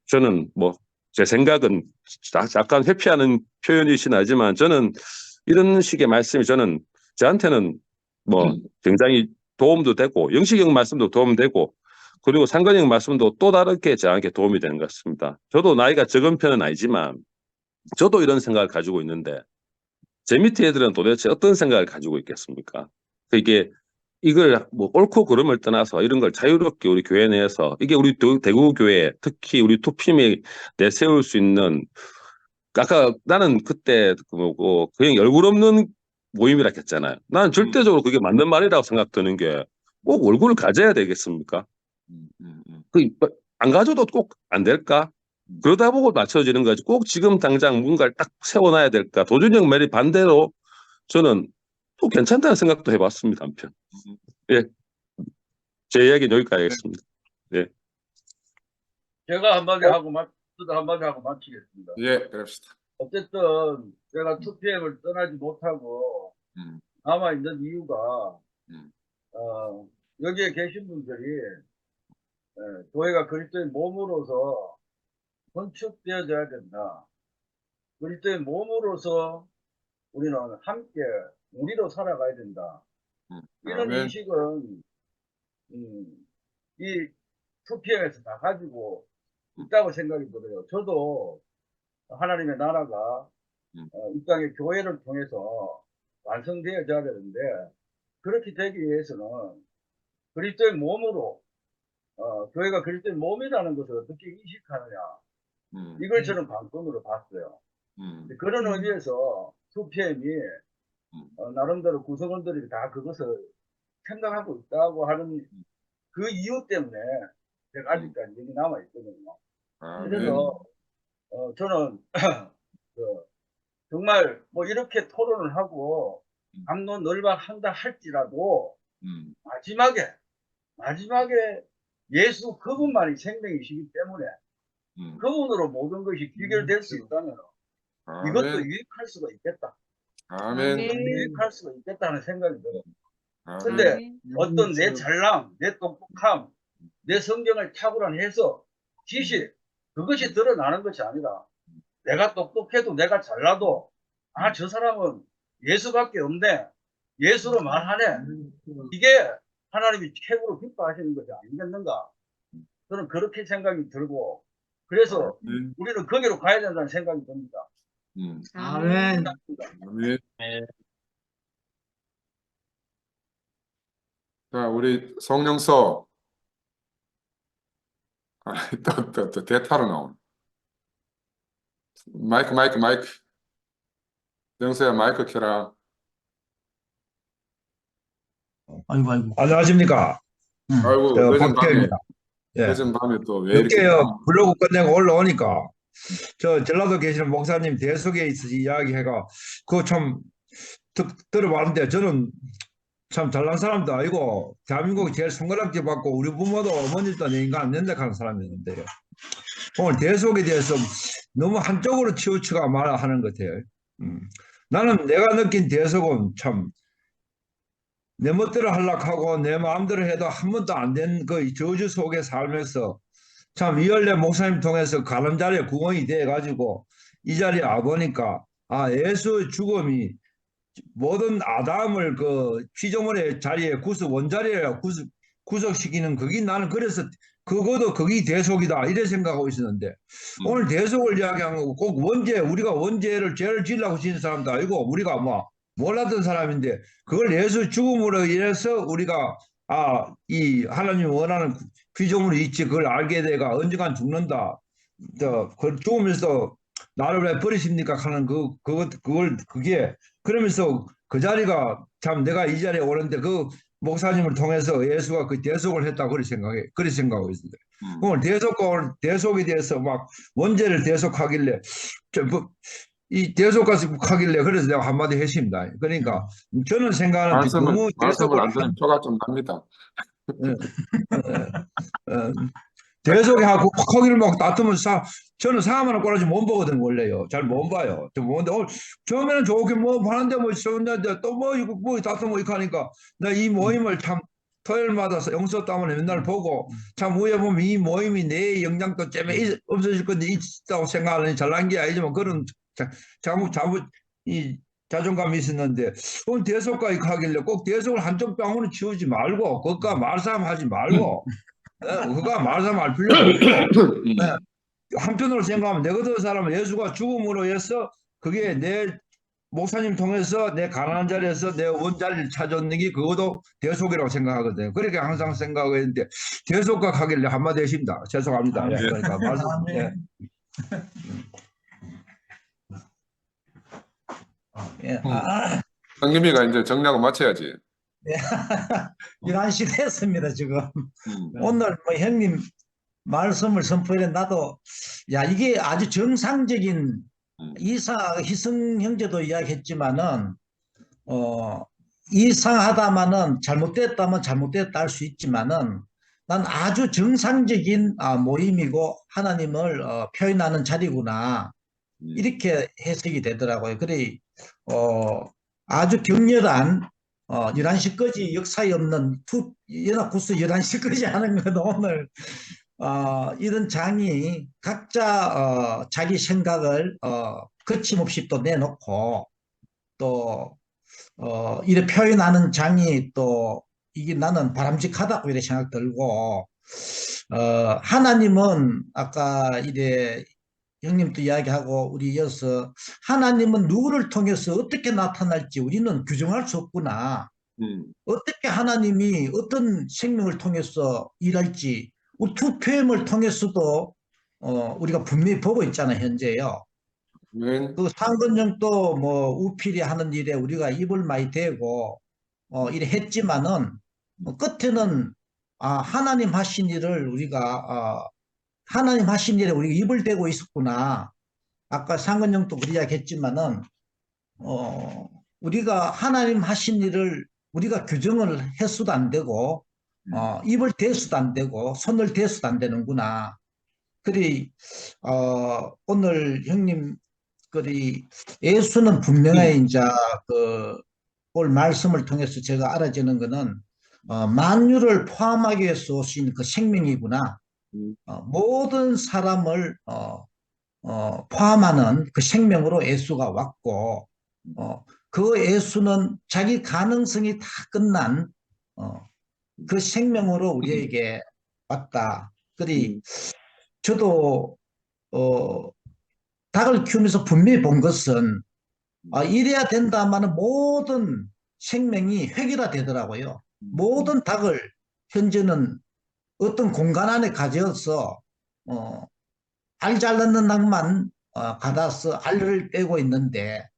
저는 뭐 제 생각은 약간 회피하는 표현이긴 하지만 저는 이런 식의 말씀이 저한테는 뭐 굉장히 도움도 되고 영식이 형 말씀도 도움되고 그리고 상근이 형 말씀도 또 다르게 저한테 도움이 되는 것 같습니다. 저도 나이가 적은 편은 아니지만 저도 이런 생각을 가지고 있는데 제 밑에 애들은 도대체 어떤 생각을 가지고 있겠습니까? 이걸 뭐 옳고 그름을 떠나서 이런 걸 자유롭게 우리 교회 내에서 이게 우리 대구 교회 특히 우리 투핌이 내세울 수 있는 아까 나는 그때 그냥 얼굴 없는 모임이라 했잖아요. 나는 절대적으로 그게 맞는 말이라고 생각드는 게 꼭 얼굴을 가져야 되겠습니까? 안 가져도 꼭 안 될까? 그러다 보고 맞춰지는 거지. 꼭 지금 당장 뭔가를 딱 세워놔야 될까? 도준형 말이 반대로 저는 또 괜찮다는 생각도 해봤습니다. 한편. 예, 제 이야기는 여기까지 하겠습니다. 예. 제가 한마디 하고 마치겠습니다. 예, 그럽시다. 어쨌든 제가 2PM을 떠나지 못하고 남아 있는 이유가 여기에 계신 분들이 교회가 그리스도의 몸으로서 건축되어져야 된다. 그리스도의 몸으로서 우리는 함께 우리로 살아가야 된다. 이런 아멘. 인식은 이 2PM에서 다 가지고 있다고 생각이 들어요. 저도 하나님의 나라가 이 땅의 교회를 통해서 완성되어져야 되는데 그렇게 되기 위해서는 그리스도의 몸으로 교회가 그리스도의 몸이라는 것을 어떻게 인식하느냐 이걸 저는 관건으로 봤어요. 그런 의미에서 2PM이 나름대로 구성원들이 다 그것을 생각하고 있다고 하는 그 이유 때문에 제가 아직까지 여기 남아있거든요. 그래서 저는 정말 뭐 이렇게 토론을 하고 갑론을박한다 할지라도 마지막에 예수 그분만이 생명이시기 때문에 그분으로 모든 것이 귀결될 수 있다면 이것도 유익할 수가 있겠다. 아멘. 유익할 수가 있겠다는 생각이 들어요. 아멘. 근데 어떤 내 잘남, 내 똑똑함, 내 성경을 탁월한해서 지식 그것이 드러나는 것이 아니라 내가 똑똑해도 내가 잘나도 저 사람은 예수밖에 없네. 예수로 말하네. 이게 하나님이 최고로 기뻐하시는 것이 아니겠는가. 저는 그렇게 생각이 들고 그래서 우리는 거기로 가야 된다는 생각이 듭니다. 아멘. 아멘. 예. 자, 우리 성령서 또 대타로 나오네. 마이크. 영서야, 마이크 켜라. 아이고. 안녕하십니까. 아이고, 저 늦은 밤에, 박태입니다. 예. 늦은 밤에 또 왜 이렇게. 늦게요 블로그 끝내고 올라오니까 저 전라도 계시는 목사님 대속에 있어서 이야기해가 그거 참 들어봤는데 저는 참 잘난 사람도 아니고 대한민국 제일 손가락질 받고 우리 부모도 어머니도 내 인간 안 된다 하는 사람이었는데요. 오늘 대속에 대해서 너무 한쪽으로 치우쳐가 말하는 것 같아요. 나는 내가 느낀 대속은 참 내 멋대로 하려고 내 마음대로 해도 한 번도 안 된 그 저주 속에 살면서 참 이열래 목사님 통해서 가는 자리에 구원이 돼가지고 이 자리에 와보니까 예수의 죽음이 모든 아담을 그 피조물의 자리에 원자리에 구속시키는 그게 나는 그래서 그것도 그게 대속이다 이래 생각하고 있었는데 오늘 대속을 이야기한 거고 꼭 우리가 원죄를 죄를 지으려고 지은 사람도 아니고 우리가 뭐 몰랐던 사람인데 그걸 예수 죽음으로 인해서 우리가 이 하나님이 원하는 피조물이 있지 그걸 알게 돼가 언젠간 죽는다. 그걸 죽으면서 나를 왜 버리십니까 하는 그게 그러면서 그 자리가 참 내가 이 자리에 오는데 그 목사님을 통해서 예수가 그 대속을 했다 그렇게 생각하고 있습니다. 오늘 대속에 대해서 막 원죄를 대속하길래 이 대속하길래 그래서 내가 한마디 했습니다. 그러니까 저는 생각하는 말씀을 안 들으면 표가 좀 납니다. 대속에 하고 거기를 막 다투면 저는 사람하는 꼬라지 못 보거든 원래요. 잘 못 봐요. 못 보는데 처음에는 좋게 뭐 하는데 뭐 있었는데 또 뭐 다투면 이렇게 하니까 나 이 모임을 참 토요일마다 영서 때문에 맨날 보고 참 위에 보면 이 모임이 내 영향도 때문에 없어질 건데 있다고 생각하는 잘난 게 아니지만 그런 이 자존감이 있었는데 오늘 대속까지 가길래 꼭 대속을 한쪽 방으로 치우지 말고 그것과 말싸움 하지 말고 그거 말싸움 할 필요가 없고 한편으로 생각하면 내 같은 사람은 예수가 죽음으로 해서 그게 내 목사님 통해서 내 가난한 자리에서 내 원자리를 찾았는 게 그것도 대속이라고 생각하거든요. 그렇게 항상 생각하고 있는데 대속과 가길래 한마디 했습니다. 죄송합니다. 그러니까 말씀. 성님이가 이제 정리하고 마쳐야지. 11시 됐습니다, 지금. 오늘 뭐 형님 말씀을 선포해 나도 이게 아주 정상적인 희성 형제도 이야기했지만은 이상하다마는 잘못됐다면 잘못됐다 할 수 있지만은 난 아주 정상적인 모임이고 하나님을 표현하는 자리구나 이렇게 해석이 되더라고요. 그래 아주 격렬한 11시까지 역사에 없는 연합구수 11시까지 하는 건 오늘 이런 장이 각자 자기 생각을 거침없이 또 내놓고 또 이래 표현하는 장이 또 이게 나는 바람직하다고 이렇게 생각 들고 하나님은 아까 이래 형님도 이야기하고 우리 이어서 하나님은 누구를 통해서 어떻게 나타날지 우리는 규정할 수 없구나. 어떻게 하나님이 어떤 생명을 통해서 일할지 우리 투표임을 통해서도 우리가 분명히 보고 있잖아요. 현재요. 그 상근영도 뭐 우필이 하는 일에 우리가 입을 많이 대고 이래 했지만은 끝에는 하나님 하신 일을 우리가 하나님 하신 일에 우리가 입을 대고 있었구나. 아까 상근영도 그 이야기했지만은 우리가 하나님 하신 일을 우리가 규정을 해서도 안 되고 입을 대서도 안 되고 손을 대서도 안 되는구나. 그리 오늘 형님 그리 예수는 분명히 이제 오늘 말씀을 통해서 제가 알아지는 거는 만유를 포함하기 위해서 오신 그 생명이구나. 모든 사람을 포함하는 그 생명으로 예수가 왔고 그 예수는 자기 가능성이 다 끝난 그 생명으로 우리에게 왔다. 그리 저도 닭을 키우면서 분명히 본 것은 이래야 된다마는 모든 생명이 획일화되더라고요. 모든 닭을 현재는 어떤 공간 안에 가져서 알 잘 낳는 닭만 받아서 알을 빼고 있는데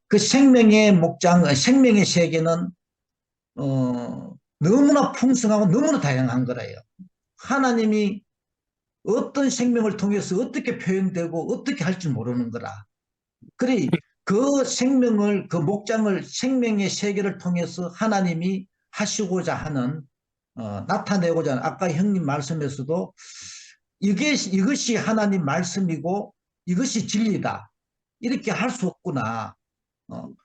그 생명의 목장, 생명의 세계는 너무나 풍성하고 너무나 다양한 거래요. 하나님이 어떤 생명을 통해서 어떻게 표현되고 어떻게 할지 모르는 거라. 그래 그 생명을, 그 목장을, 생명의 세계를 통해서 하나님이 하시고자 하는, 나타내고자 하는, 아까 형님 말씀에서도 이것이 하나님 말씀이고 이것이 진리다, 이렇게 할 수 없구나.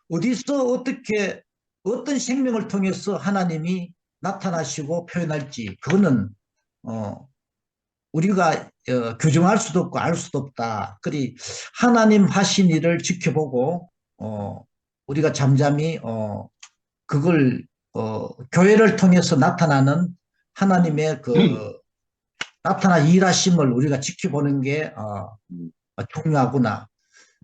어디서 어떻게 어떤 생명을 통해서 하나님이 나타나시고 표현할지 그거는 우리가 규정할 수도 없고 알 수도 없다. 그리 하나님 하신 일을 지켜보고 우리가 잠잠히 그걸 교회를 통해서 나타나는 하나님의 그 나타나 일하심을 우리가 지켜보는 게 중요하구나.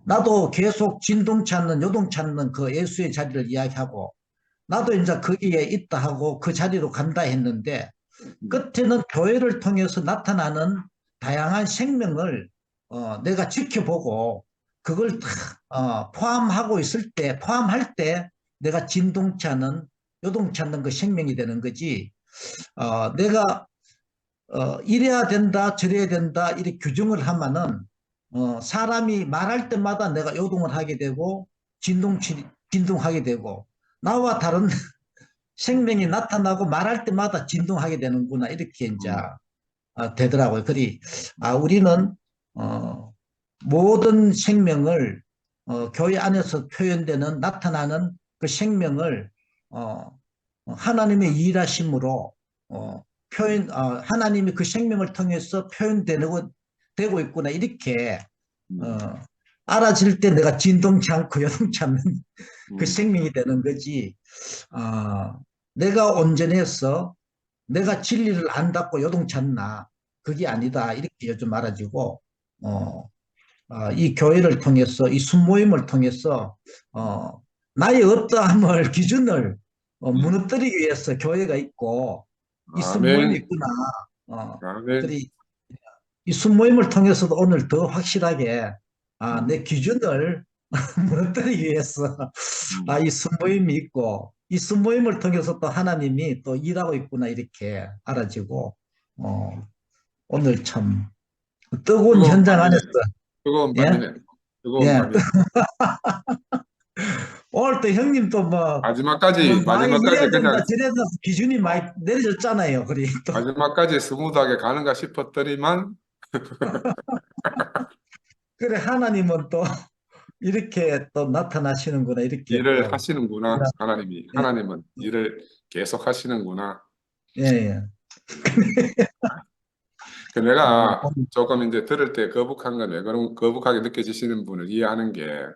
나도 계속 진동 찾는, 요동 찾는 그 예수의 자리를 이야기하고, 나도 이제 거기에 있다 하고 그 자리로 간다 했는데, 끝에는 교회를 통해서 나타나는 다양한 생명을 내가 지켜보고 그걸 다 포함하고 있을 때, 포함할 때 내가 진동치 않는, 요동치 않는 그 생명이 되는 거지. 내가 이래야 된다, 저래야 된다 이렇게 규정을 하면은 사람이 말할 때마다 내가 요동을 하게 되고 진동하게 되고, 나와 다른 생명이 나타나고 말할 때마다 진동하게 되는구나, 이렇게 이제 되더라고요. 그리 우리는 모든 생명을 교회 안에서 표현되는, 나타나는 그 생명을 하나님의 일하심으로 하나님이 그 생명을 통해서 되고 있구나, 이렇게 알아질 때 내가 진동치 않고 요동치 않는 그 생명이 되는 거지. 내가 온전해서 내가 진리를 안닫고 요동치 않나, 그게 아니다, 이렇게 요즘 알아지고, 이 교회를 통해서, 이 순모임을 통해서 나의 어떠함을, 기준을 무너뜨리기 위해서 교회가 있고 이 순모임이 있구나. 이 순모임을 통해서도 오늘 더 확실하게 내 기준을 무너뜨리기 위해서 이 순모임이 있고, 이 순모임을 통해서 또 하나님이 또 일하고 있구나, 이렇게 알아지고, 오늘 참 뜨거운 현장 안에서 뜨거운 예? 밤이네. 뜨거운 예. 밤이네. 오늘 또 형님 또 뭐 마지막까지 이래야 된다, 그냥 저래야 된다 기준이 많이 내려졌잖아요. 그래 또 마지막까지 스무드하게 가는가 싶었더니만 그래 하나님은 또 이렇게 또 나타나시는구나, 이렇게 일을 또. 하시는구나. 하나님은 일을 계속 하시는구나. 예. 내가 조금 이제 들을 때 거북한 건 왜 그런 거북하게 느껴지시는 분을 이해하는 게,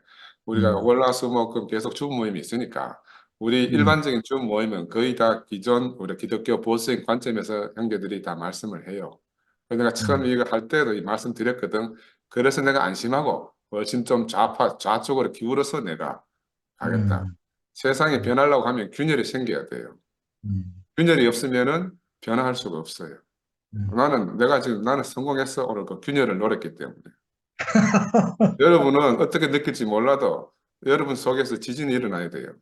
우리가 월화수목금 계속 주 모임이 있으니까 우리 일반적인 주 모임은 거의 다 기존 우리 기독교 보수적인 관점에서 형제들이 다 말씀을 해요. 그래서 내가 처음 이거 할 때도 이 말씀 드렸거든. 그래서 내가 안심하고 훨씬 좀 좌쪽으로 기울어서 내가 가겠다. 세상이 변하려고 하면 균열이 생겨야 돼요. 균열이 없으면은 변화할 수가 없어요. 나는 성공했어. 오늘 그 균열을 노렸기 때문에. 여러분은 어떻게 느낄지 몰라도 여러분 속에서 지진이 일어나야 돼요.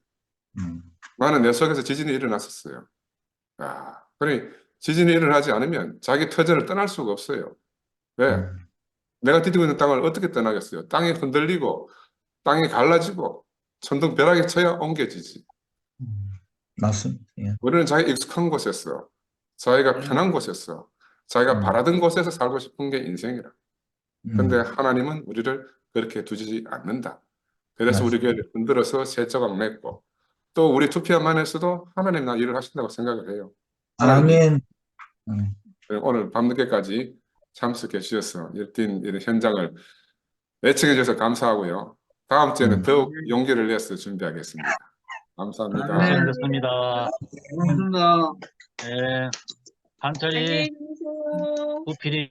나는 내 속에서 지진이 일어났었어요. 그러니 지진이 일어나지 않으면 자기 터전을 떠날 수가 없어요. 왜? 내가 디디고 있는 땅을 어떻게 떠나겠어요? 땅이 흔들리고 땅이 갈라지고 천둥벼락이 쳐야 옮겨지지. 맞습니다. 예. 우리는 자기 익숙한 곳에서, 자기가 편한 곳에서, 자기가 바라던 곳에서 살고 싶은 게 인생이라. 근데 하나님은 우리를 그렇게 두지 않는다. 그래서 우리 교회를 흔들어서 새 조각 맺고, 또 우리 투피아만에서도 하나님 나 일을 하신다고 생각을 해요. 아멘. 오늘 밤늦게까지 참석해 주셔서 이런 현장을 애청해 주셔서 감사하고요. 다음 주에는 더욱 용기를 내서 준비하겠습니다. 감사합니다. 수고하셨습니다. 고맙습니다. 네. 한철이 안녕히 계세요. 구필이